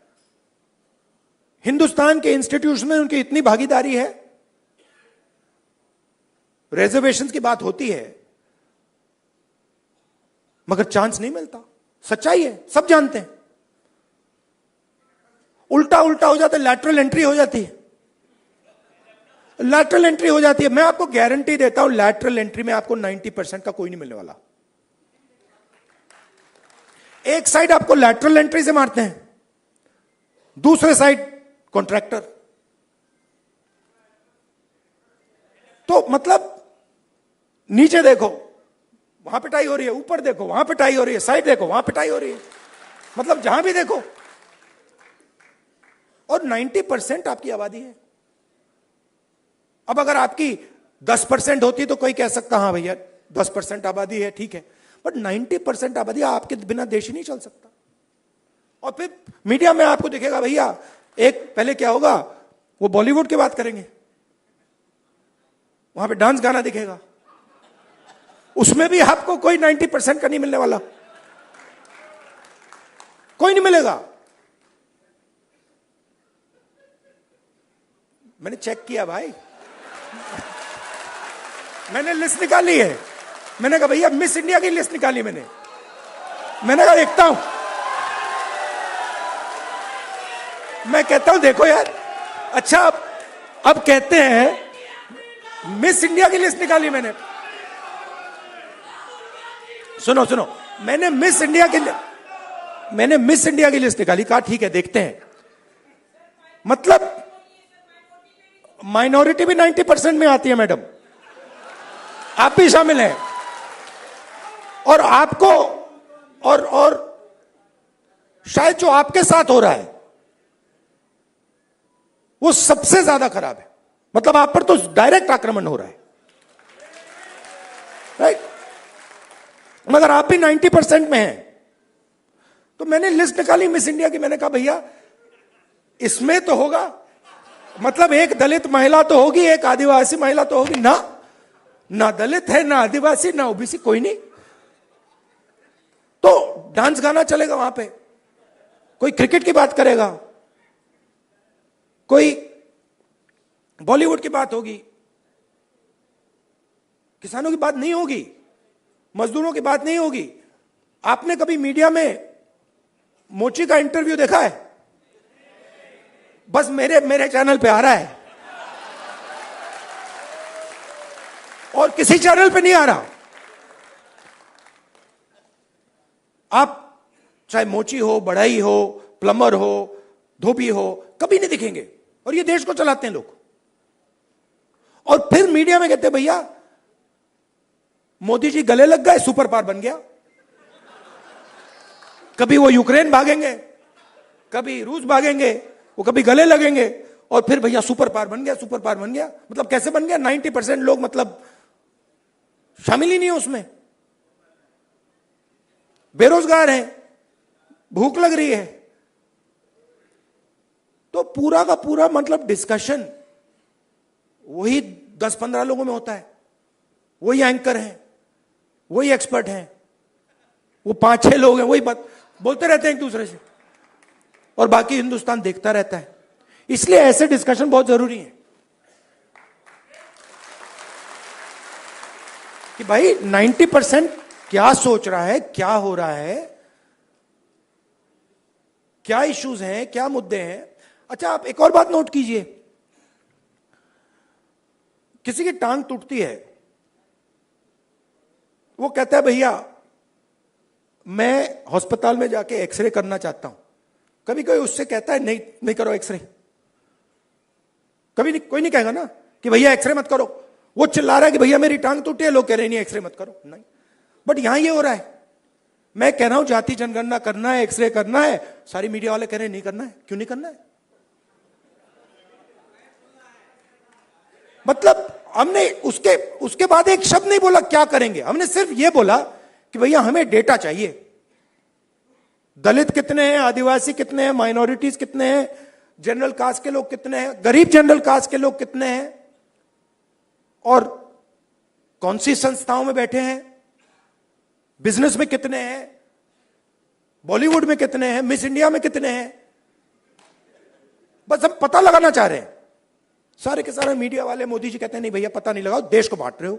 हिंदुस्तान के इंस्टीट्यूशन में उनकी इतनी भागीदारी है। रिजर्वेशन की बात होती है मगर चांस नहीं मिलता। सच्चाई है, सब जानते हैं। उल्टा हो जाता है, लैटरल एंट्री हो जाती है। लैटरल एंट्री हो जाती है। मैं आपको गारंटी देता हूं, लैटरल एंट्री में आपको 90% का कोई नहीं मिलने वाला। एक साइड आपको लैटरल एंट्री से मारते हैं, दूसरे साइड कॉन्ट्रैक्टर। तो मतलब नीचे देखो वहां पिटाई हो रही है, ऊपर देखो वहां पिटाई हो रही है, साइड देखो वहां पिटाई हो रही है, मतलब जहां भी देखो। और 90% आपकी आबादी है। अब अगर आपकी 10% होती तो कोई कह सकता हाँ भैया 10% आबादी है, ठीक है, बट 90% आबादी, आपके बिना देश ही नहीं चल सकता। और फिर मीडिया में आपको दिखेगा भैया, एक पहले क्या होगा, वो बॉलीवुड की बात करेंगे, वहां पे डांस गाना दिखेगा, उसमें भी आपको कोई 90% का नहीं मिलने वाला। कोई नहीं मिलेगा। मैंने चेक किया भाई, मैंने लिस्ट निकाली है। मैंने कहा भैया मिस इंडिया की लिस्ट निकाली मैंने कहा देखता हूं। मैं कहता हूं देखो यार, अच्छा अब कहते हैं मिस इंडिया की लिस्ट निकाली मैंने। सुनो सुनो, मैंने मिस इंडिया की लिस्ट निकाली। कहा ठीक है देखते हैं। मतलब माइनॉरिटी भी 90% में आती है मैडम, आप भी शामिल हैं। और आपको और शायद जो आपके साथ हो रहा है वो सबसे ज्यादा खराब है। मतलब आप पर तो डायरेक्ट आक्रमण हो रहा है, राइट? मगर आप भी 90% में हैं। तो मैंने लिस्ट निकाली मिस इंडिया की। मैंने कहा भैया इसमें तो होगा, मतलब एक दलित महिला तो होगी, एक आदिवासी महिला तो होगी। ना दलित है, ना आदिवासी, ना ओबीसी, कोई नहीं। तो डांस गाना चलेगा वहां पे, कोई क्रिकेट की बात करेगा, कोई बॉलीवुड की बात होगी, किसानों की बात नहीं होगी, मजदूरों की बात नहीं होगी। आपने कभी मीडिया में मोची का इंटरव्यू देखा है? बस मेरे चैनल पे आ रहा है और किसी चैनल पे नहीं आ रहा। आप चाहे मोची हो, बढ़ई हो, प्लम्बर हो, धोबी हो, कभी नहीं दिखेंगे। और ये देश को चलाते हैं लोग। और फिर मीडिया में कहते हैं भैया मोदी जी गले लग गए, सुपर पावर बन गया। कभी वो यूक्रेन भागेंगे, कभी रूस भागेंगे, वो कभी गले लगेंगे और फिर भैया सुपर पावर बन गया, सुपर पावर बन गया। मतलब कैसे बन गया? 90% लोग मतलब शामिल ही नहीं है उसमें, बेरोजगार हैं, भूख लग रही है। तो पूरा का पूरा मतलब डिस्कशन वही 10-15 लोगों में होता है। वही एंकर हैं, वही एक्सपर्ट हैं, वो 5-6 लोग हैं, वही बात बोलते रहते हैं एक दूसरे से, और बाकी हिंदुस्तान देखता रहता है। इसलिए ऐसे डिस्कशन बहुत जरूरी है कि भाई 90% क्या सोच रहा है, क्या हो रहा है, क्या इश्यूज हैं, क्या मुद्दे हैं। अच्छा, आप एक और बात नोट कीजिए, किसी की टांग टूटती है, वो कहता है भैया मैं अस्पताल में जाके एक्सरे करना चाहता हूं। कभी कोई उससे कहता है नहीं करो एक्सरे? कभी नहीं, कोई नहीं कहेगा ना कि भैया एक्सरे मत करो। वो चिल्ला रहा है कि भैया मेरी टांग टूटी है, लोग कह रहे नहीं एक्सरे मत करो। नहीं, बट यहां ये हो रहा है, मैं कह रहा हूं जाति जनगणना करना है, एक्सरे करना है, सारी मीडिया वाले कह रहे हैं नहीं करना है। क्यों नहीं करना है? मतलब हमने उसके बाद एक शब्द नहीं बोला क्या करेंगे, हमने सिर्फ यह बोला कि भैया हमें डेटा चाहिए। दलित कितने हैं, आदिवासी कितने हैं, माइनॉरिटीज कितने हैं, जनरल कास्ट के लोग कितने हैं, गरीब जनरल कास्ट के लोग कितने हैं, और कौन सी संस्थाओं में बैठे हैं, बिजनेस में कितने हैं, बॉलीवुड में कितने हैं, मिस इंडिया में कितने हैं। बस हम पता लगाना चाह रहे हैं। सारे के सारे मीडिया वाले, मोदी जी कहते हैं नहीं भैया पता नहीं लगाओ, देश को बांट रहे हो।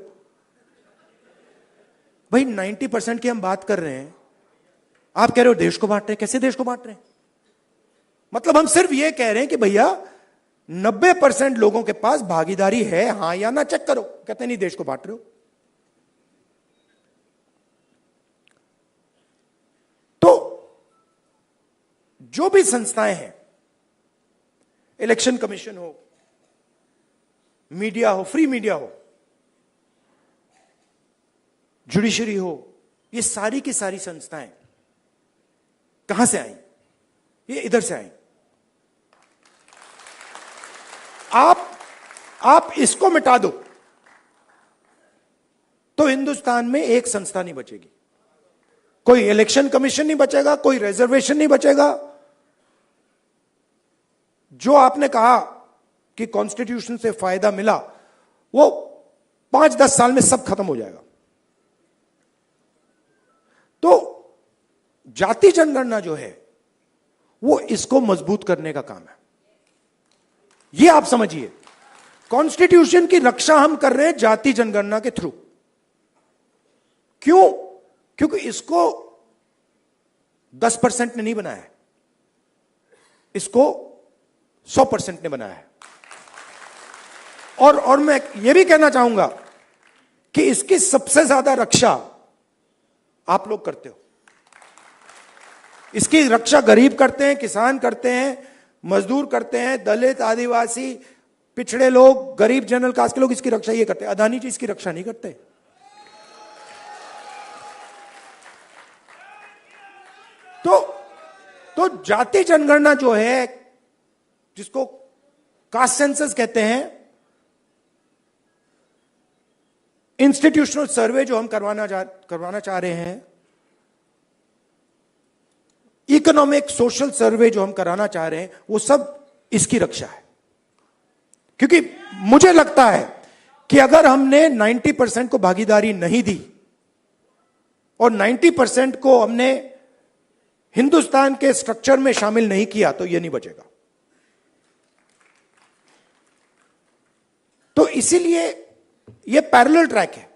भाई 90% की हम बात कर रहे हैं, आप कह रहे हो देश को बांट रहे हैं। कैसे देश को बांट रहे हैं? मतलब हम सिर्फ ये कह रहे हैं कि भैया 90% लोगों के पास भागीदारी है, हां या ना, चेक करो। कहते नहीं देश को बांट रहे हो। तो जो भी संस्थाएं हैं, इलेक्शन कमीशन हो, मीडिया हो, फ्री मीडिया हो, जुडिशरी हो, ये सारी की सारी संस्थाएं कहां से आई? ये इधर से आई। आप इसको मिटा दो तो हिंदुस्तान में एक संस्था नहीं बचेगी। कोई इलेक्शन कमीशन नहीं बचेगा, कोई रिजर्वेशन नहीं बचेगा। जो आपने कहा कि कॉन्स्टिट्यूशन से फायदा मिला, वो 5-10 साल में सब खत्म हो जाएगा। तो जाति जनगणना जो है वो इसको मजबूत करने का काम है। ये आप समझिए, कॉन्स्टिट्यूशन की रक्षा हम कर रहे हैं जाति जनगणना के थ्रू। क्यों? क्योंकि इसको 10% ने नहीं बनाया है, इसको 100% ने बनाया है। और मैं यह भी कहना चाहूंगा कि इसकी सबसे ज्यादा रक्षा आप लोग करते हो। इसकी रक्षा गरीब करते हैं, किसान करते हैं, मजदूर करते हैं, दलित, आदिवासी, पिछड़े लोग, गरीब, जनरल कास्ट के लोग इसकी रक्षा ये करते हैं। अदानी जी इसकी रक्षा नहीं करते। तो जाति जनगणना जो है, जिसको कास्ट सेंसस कहते हैं, इंस्टीट्यूशनल सर्वे जो हम करवाना चाह रहे हैं, इकोनॉमिक सोशल सर्वे जो हम कराना चाह रहे हैं, वो सब इसकी रक्षा है। क्योंकि मुझे लगता है कि अगर हमने 90% को भागीदारी नहीं दी और 90% को हमने हिंदुस्तान के स्ट्रक्चर में शामिल नहीं किया, तो यह नहीं बचेगा। तो इसीलिए यह पैरेलल ट्रैक है।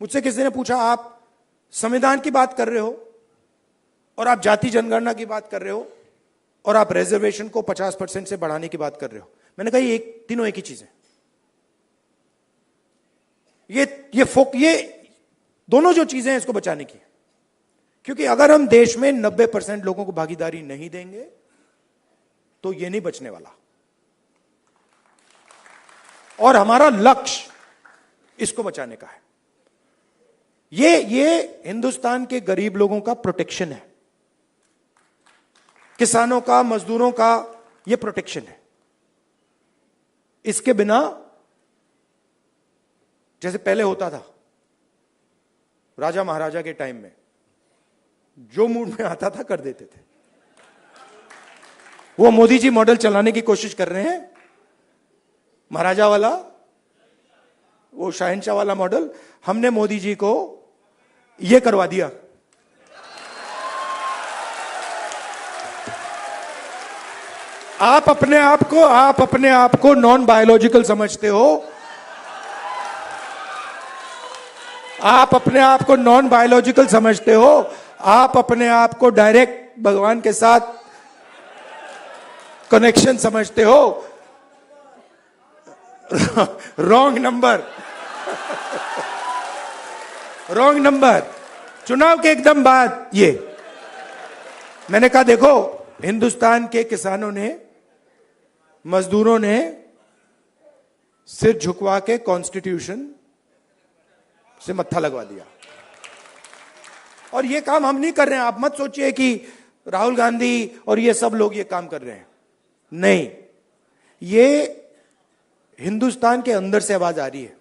मुझसे किसी ने पूछा, आप संविधान की बात कर रहे हो और आप जाति जनगणना की बात कर रहे हो और आप रिजर्वेशन को 50% से बढ़ाने की बात कर रहे हो। मैंने कहा ये तीनों एक ही चीज है। ये दोनों जो चीजें हैं इसको बचाने की। क्योंकि अगर हम देश में 90% लोगों को भागीदारी नहीं देंगे तो ये नहीं बचने वाला। और हमारा लक्ष्य इसको बचाने का है। ये हिंदुस्तान के गरीब लोगों का प्रोटेक्शन है, किसानों का, मजदूरों का ये प्रोटेक्शन है। इसके बिना जैसे पहले होता था, राजा महाराजा के टाइम में जो मूड में आता था कर देते थे। वो मोदी जी मॉडल चलाने की कोशिश कर रहे हैं, महाराजा वाला, वो शहंशाह वाला मॉडल। हमने मोदी जी को यह करवा दिया। आप अपने आप को नॉन बायोलॉजिकल समझते हो। आप अपने आप को नॉन बायोलॉजिकल समझते हो। आप अपने आप को डायरेक्ट भगवान के साथ कनेक्शन समझते हो। Wrong number. Wrong number. चुनाव के एकदम बाद ये मैंने कहा, देखो हिंदुस्तान के किसानों ने, मजदूरों ने सिर झुकवा के कॉन्स्टिट्यूशन से मत्था लगवा दिया। और ये काम हम नहीं कर रहे हैं। आप मत सोचिए कि राहुल गांधी और ये सब लोग ये काम कर रहे हैं। नहीं, ये हिंदुस्तान के अंदर से आवाज आ रही है।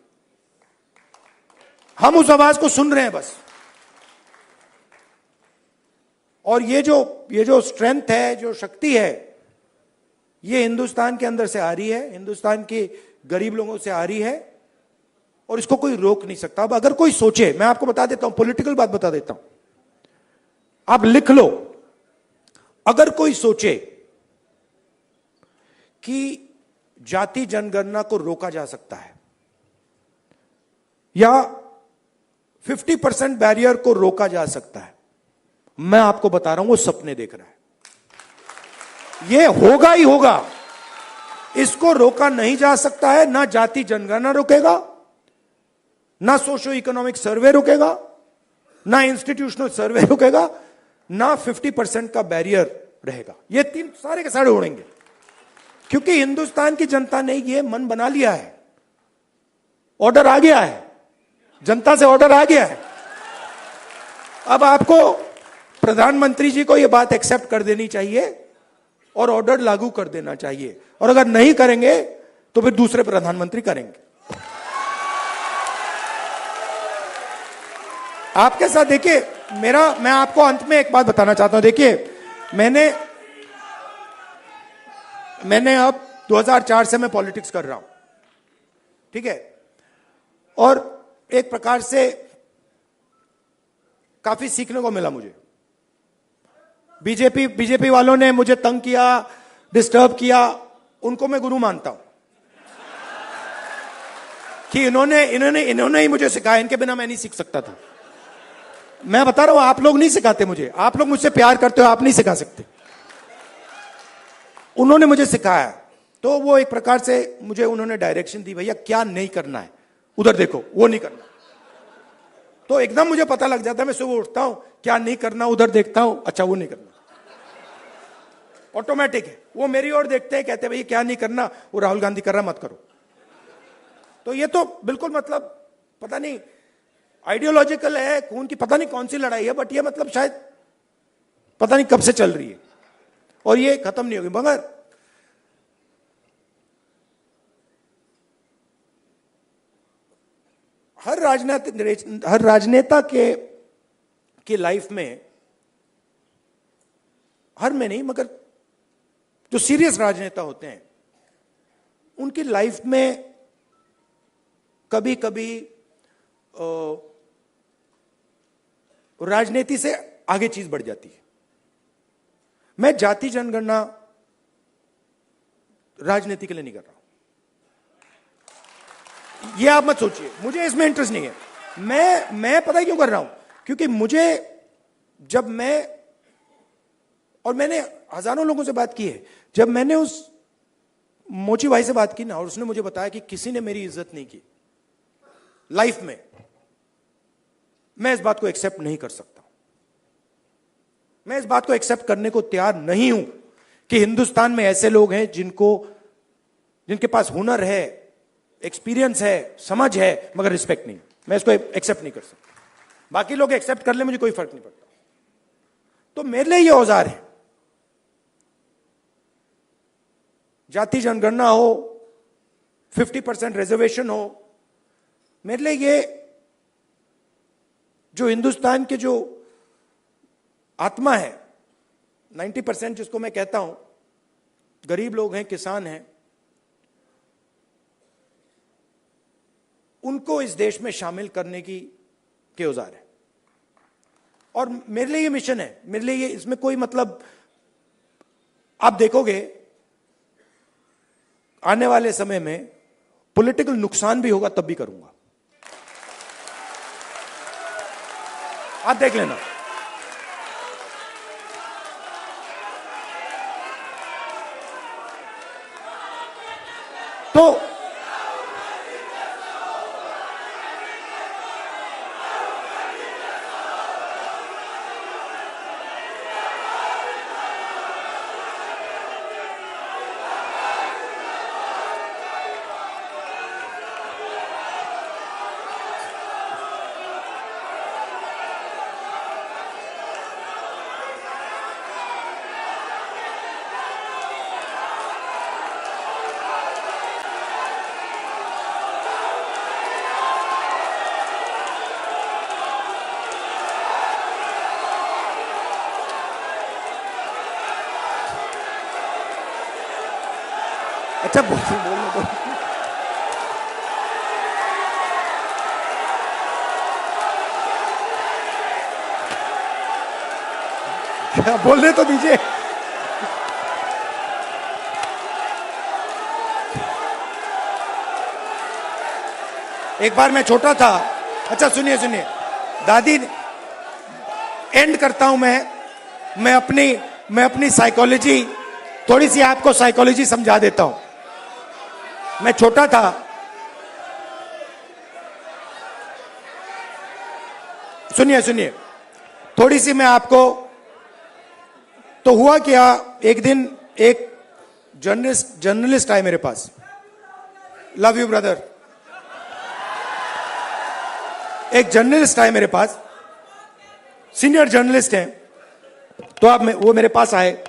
हम उस आवाज को सुन रहे हैं बस। और ये जो स्ट्रेंथ है, जो शक्ति है, ये हिंदुस्तान के अंदर से आ रही है, हिंदुस्तान के गरीब लोगों से आ रही है, और इसको कोई रोक नहीं सकता। अब अगर कोई सोचे, मैं आपको बता देता हूं, पॉलिटिकल बात बता देता हूं, आप लिख लो। अगर कोई सोचे कि जाति जनगणना को रोका जा सकता है या 50% बैरियर को रोका जा सकता है, मैं आपको बता रहा हूं वो सपने देख रहा है। ये होगा ही होगा। इसको रोका नहीं जा सकता है। ना जाति जनगणना रोकेगा, ना सोशो इकोनॉमिक सर्वे रोकेगा, ना इंस्टीट्यूशनल सर्वे रोकेगा, ना 50% का बैरियर रहेगा। ये तीन सारे के सारे उड़ेंगे। क्योंकि हिंदुस्तान की जनता ने ये मन बना लिया है। ऑर्डर आ गया है, जनता से ऑर्डर आ गया है। अब आपको प्रधानमंत्री जी को यह बात एक्सेप्ट कर देनी चाहिए और ऑर्डर लागू कर देना चाहिए। और अगर नहीं करेंगे तो फिर दूसरे प्रधानमंत्री करेंगे। आपके साथ देखिए, मैं आपको अंत में एक बात बताना चाहता हूं। देखिए, मैंने अब 2004 से मैं पॉलिटिक्स कर रहा हूं, ठीक है, और एक प्रकार से काफी सीखने को मिला मुझे। बीजेपी वालों ने मुझे तंग किया, डिस्टर्ब किया, उनको मैं गुरु मानता हूं कि इन्होंने ही मुझे सिखाया, इनके बिना मैं नहीं सीख सकता था। मैं बता रहा हूं, आप लोग नहीं सिखाते मुझे, आप लोग मुझसे प्यार करते हो, आप नहीं सिखा सकते। उन्होंने मुझे सिखाया, तो वो एक प्रकार से मुझे उन्होंने डायरेक्शन दी, भैया क्या नहीं करना है, उधर देखो, वो नहीं करना। तो एकदम मुझे पता लग जाता है, मैं सुबह उठता हूं, क्या नहीं करना, उधर देखता हूं, अच्छा वो नहीं करना, ऑटोमेटिक है। वो मेरी ओर देखते हैं, कहते हैं भाई क्या नहीं करना, वो राहुल गांधी कर रहा, मत करो। तो ये तो बिल्कुल मतलब पता नहीं आइडियोलॉजिकल है, खून की पता नहीं कौन सी लड़ाई है, बट ये मतलब शायद पता नहीं कब से चल रही है और ये खत्म नहीं होगी। मगर हर राजनेता के लाइफ में, हर में नहीं मगर जो सीरियस राजनेता होते हैं उनकी लाइफ में कभी कभी राजनीति से आगे चीज बढ़ जाती है। मैं जाति जनगणना राजनीति के लिए नहीं कर रहा हूं, ये आप मत सोचिए, मुझे इसमें इंटरेस्ट नहीं है। मैं पता है क्यों कर रहा हूं, क्योंकि मुझे जब मैंने हजारों लोगों से बात की है, जब मैंने उस मोची भाई से बात की ना, और उसने मुझे बताया कि किसी ने मेरी इज्जत नहीं की लाइफ में, मैं इस बात को एक्सेप्ट नहीं कर सकता। मैं इस बात को एक्सेप्ट करने को तैयार नहीं हूं कि हिंदुस्तान में ऐसे लोग हैं जिनके पास हुनर है, एक्सपीरियंस है, समझ है, मगर रिस्पेक्ट नहीं। मैं इसको एक्सेप्ट नहीं कर सकता। बाकी लोग एक्सेप्ट कर ले, मुझे कोई फर्क नहीं पड़ता। तो मेरे लिए ये औजार है, जाति जनगणना हो, 50% रिजर्वेशन हो, मेरे लिए ये जो हिंदुस्तान के जो आत्मा है, 90% जिसको मैं कहता हूं, गरीब लोग हैं, किसान हैं, उनको इस देश में शामिल करने के औजार है। और मेरे लिए ये मिशन है, मेरे लिए ये, इसमें कोई मतलब, आप देखोगे आने वाले समय में पॉलिटिकल नुकसान भी होगा, तब भी करूंगा, आप देख लेना। तो अच्छा बोलने दो। क्या बोलने तो दीजिए। एक बार मैं छोटा था, अच्छा सुनिए दादी, एंड करता हूं मैं अपनी साइकोलॉजी, थोड़ी सी आपको साइकोलॉजी समझा देता हूं। मैं छोटा था, सुनिए थोड़ी सी मैं आपको, तो हुआ क्या, एक दिन एक जर्नलिस्ट आए मेरे पास, लव यू ब्रदर, एक जर्नलिस्ट आए मेरे पास, सीनियर जर्नलिस्ट हैं, तो वो मेरे पास आए,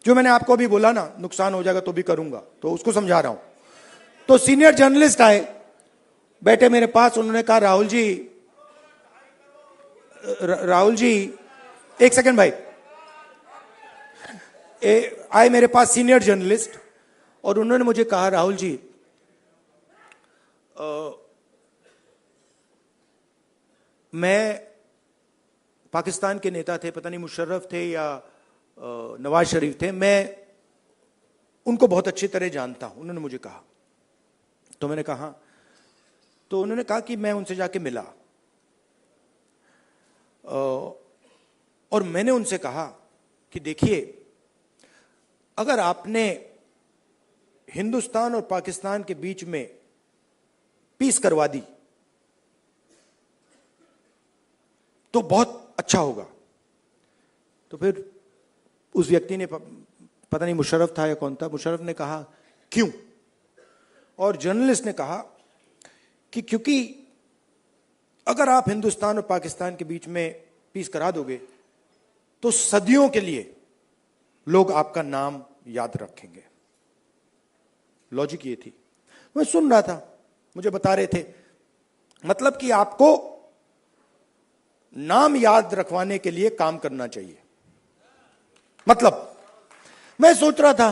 जो मैंने आपको अभी बोला ना, नुकसान हो जाएगा तो भी करूंगा, तो उसको समझा रहा हूं। तो सीनियर जर्नलिस्ट आए, बैठे मेरे पास, उन्होंने कहा राहुल जी, एक सेकंड भाई, आए मेरे पास सीनियर जर्नलिस्ट, और उन्होंने मुझे कहा राहुल जी, मैं पाकिस्तान के नेता थे, पता नहीं मुशर्रफ थे या नवाज शरीफ थे, मैं उनको बहुत अच्छी तरह जानता हूं। उन्होंने मुझे कहा, तो मैंने कहा, तो उन्होंने कहा कि मैं उनसे जाके मिला और मैंने उनसे कहा कि देखिए, अगर आपने हिंदुस्तान और पाकिस्तान के बीच में पीस करवा दी तो बहुत अच्छा होगा। तो फिर उस व्यक्ति ने, पता नहीं मुशर्रफ था या कौन था, मुशर्रफ ने कहा क्यों? और जर्नलिस्ट ने कहा कि क्योंकि अगर आप हिंदुस्तान और पाकिस्तान के बीच में पीस करा दोगे तो सदियों के लिए लोग आपका नाम याद रखेंगे। लॉजिक ये थी। मैं सुन रहा था, मुझे बता रहे थे, मतलब कि आपको नाम याद रखवाने के लिए काम करना चाहिए। मतलब मैं सोच रहा था,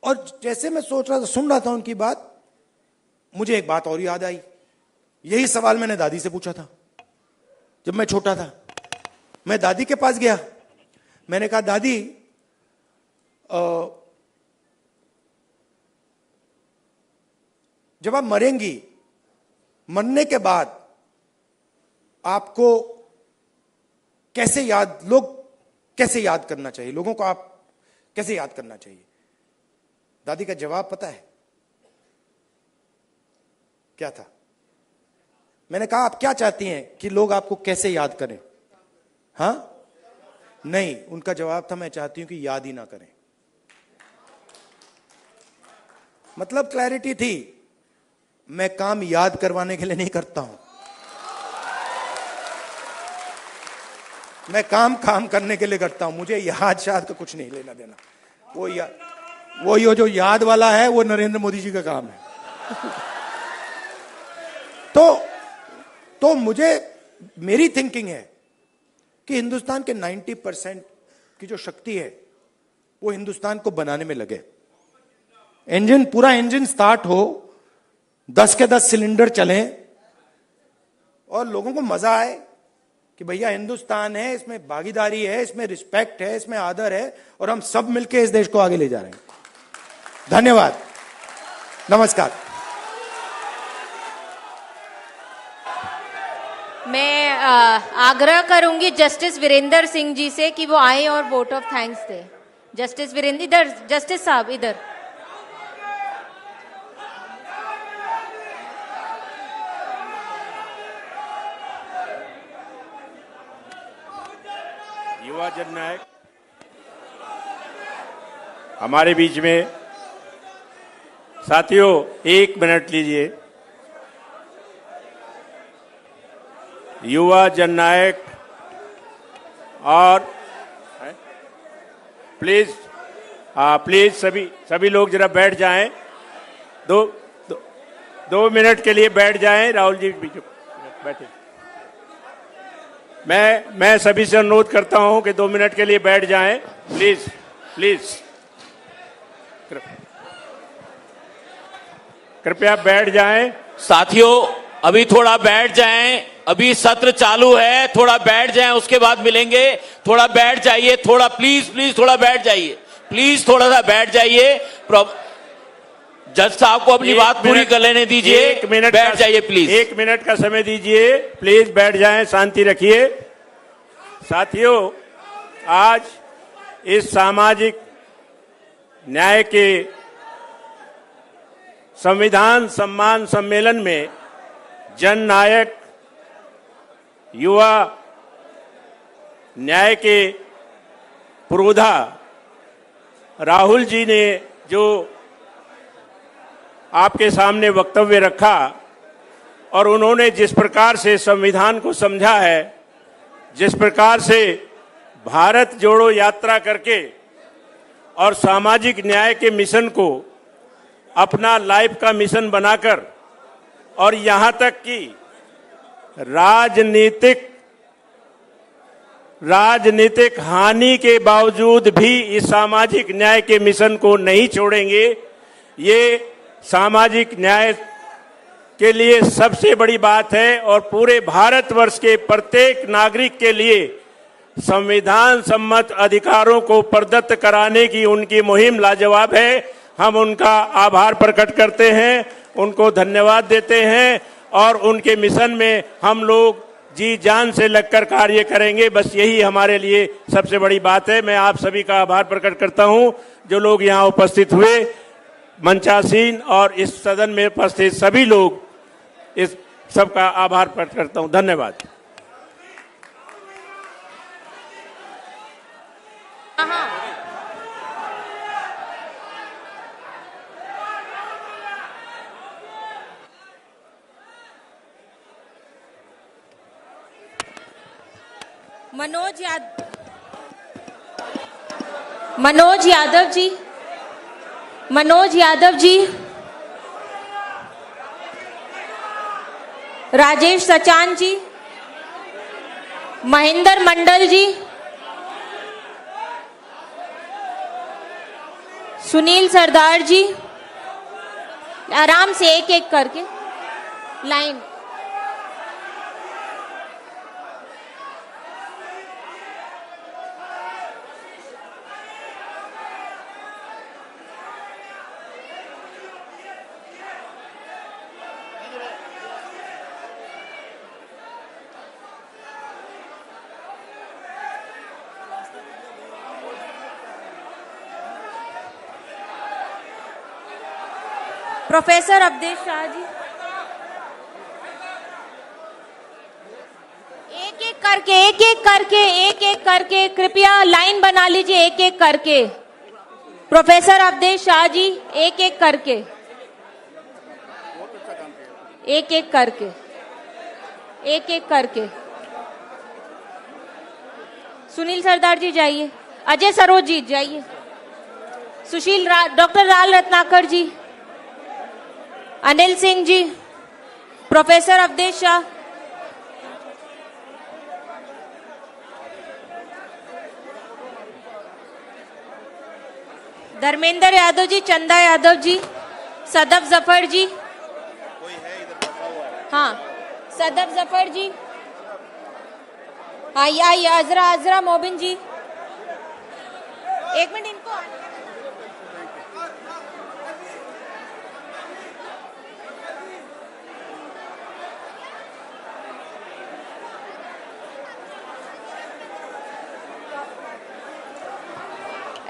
और जैसे मैं सोच रहा था, सुन रहा था उनकी बात, मुझे एक बात और याद आई। यही सवाल मैंने दादी से पूछा था जब मैं छोटा था। मैं दादी के पास गया, मैंने कहा दादी, जब आप मरेंगी, मरने के बाद आपको कैसे याद, लोग कैसे याद करना चाहिए, लोगों को आप कैसे याद करना चाहिए? दादी का जवाब पता है क्या था? मैंने कहा आप क्या चाहती हैं कि लोग आपको कैसे याद करें? हां, नहीं, उनका जवाब था मैं चाहती हूं कि याद ही ना करें। मतलब क्लैरिटी थी, मैं काम याद करवाने के लिए नहीं करता हूं, मैं काम करने के लिए करता हूं। मुझे याद शाद का कुछ नहीं लेना देना। वो ये जो याद वाला है वो नरेंद्र मोदी जी का काम है। तो मुझे, मेरी थिंकिंग है कि हिंदुस्तान के 90% की जो शक्ति है वो हिंदुस्तान को बनाने में लगे। इंजन, पूरा इंजन स्टार्ट हो, 10 के 10 सिलेंडर चलें और लोगों को मजा आए कि भैया हिंदुस्तान है, इसमें भागीदारी है, इसमें रिस्पेक्ट है, इसमें आदर है, और हम सब मिलकर इस देश को आगे ले जा रहे हैं। धन्यवाद, नमस्कार। मैं आग्रह करूंगी जस्टिस वीरेंद्र सिंह जी से कि वो आए और वोट ऑफ थैंक्स दे। जस्टिस वीरेंद्र, इधर जस्टिस साहब, इधर। युवा जननायक हमारे बीच में। साथियों, 1 मिनट लीजिए। युवा जननायक और प्लीज, प्लीज सभी लोग जरा बैठ जाएं। दो मिनट के लिए बैठ जाएं। राहुल जी बैठे। मैं सभी से अनुरोध करता हूं कि 2 मिनट के लिए बैठ जाएं। प्लीज प्लीज, कृपया बैठ जाएं। साथियों, अभी थोड़ा बैठ जाएं, अभी सत्र चालू है, थोड़ा बैठ जाएं, उसके बाद मिलेंगे। थोड़ा बैठ जाइए, थोड़ा प्लीज थोड़ा बैठ जाइए, प्लीज थोड़ा सा बैठ जाइए। जज साहब को अपनी बात पूरी कर लेने दीजिए। 1 मिनट बैठ जाइए प्लीज। 1 मिनट का समय दीजिए, प्लीज बैठ जाएं, शांति रखिए। साथियों, आज इस सामाजिक न्याय के संविधान सम्मान सम्मेलन में जननायक युवा न्याय के पुरोधा राहुल जी ने जो आपके सामने वक्तव्य रखा और उन्होंने जिस प्रकार से संविधान को समझा है, जिस प्रकार से भारत जोड़ो यात्रा करके और सामाजिक न्याय के मिशन को अपना लाइफ का मिशन बनाकर, और यहां तक कि राजनीतिक हानि के बावजूद भी इस सामाजिक न्याय के मिशन को नहीं छोड़ेंगे। ये सामाजिक न्याय के लिए सबसे बड़ी बात है और पूरे भारतवर्ष के प्रत्येक नागरिक के लिए संविधान सम्मत अधिकारों को प्रदत्त कराने की उनकी मुहिम लाजवाब है। हम उनका आभार प्रकट करते हैं, उनको धन्यवाद देते हैं और उनके मिशन में हम लोग जी जान से लगकर कार्य करेंगे। बस यही हमारे लिए सबसे बड़ी बात है। मैं आप सभी का आभार प्रकट करता हूं, जो लोग यहां उपस्थित हुए, मंचासीन और इस सदन में उपस्थित सभी लोग, इस सबका आभार प्रकट करता हूं। धन्यवाद। मनोज यादव जी, मनोज यादव जी, राजेश सचान जी, महेंद्र मंडल जी, सुनील सरदार जी, आराम से एक एक करके लाइन। प्रोफेसर अवधेश शाह जी, एक एक करके कृपया लाइन बना लीजिए, एक एक करके। प्रोफेसर अवधेश शाह जी, एक एक करके, एक एक करके, एक एक करके। सुनील सरदार जी जाइए, अजय सरोज जी जाइए, डॉक्टर लाल रत्नाकर जी, अनिल सिंह जी, प्रोफेसर अवधेश शाह, धर्मेंद्र यादव जी, चंदा यादव जी, सदफ जफर जी, हाँ सदफ जफर जी, हाँ आइए, अजरा मोबिन जी, एक मिनट इनको।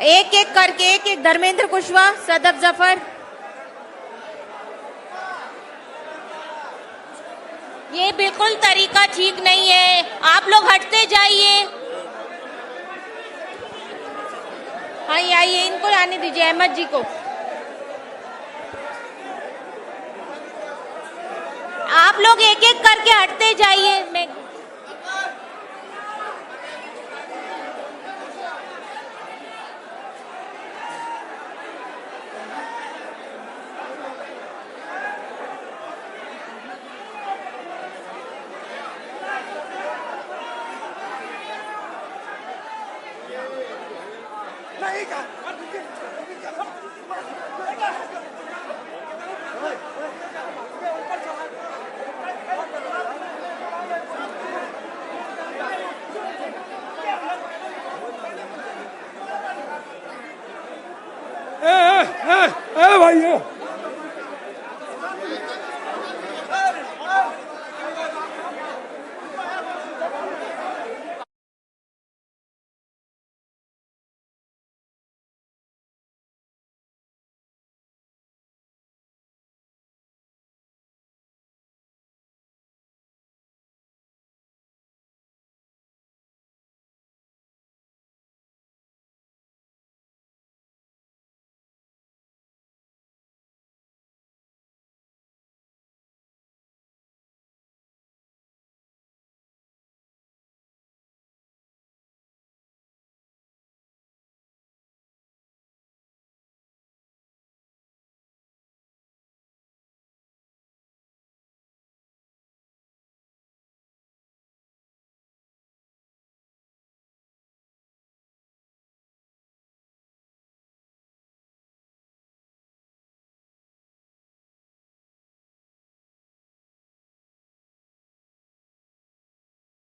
एक एक करके, एक एक, धर्मेंद्र कुशवाहा, सदफ जफर। ये बिल्कुल तरीका ठीक नहीं है, आप लोग हटते जाइए। हाँ आइए, इनको आने दीजिए, अहमद जी को। आप लोग एक एक करके हटते जाइए। मैं भाई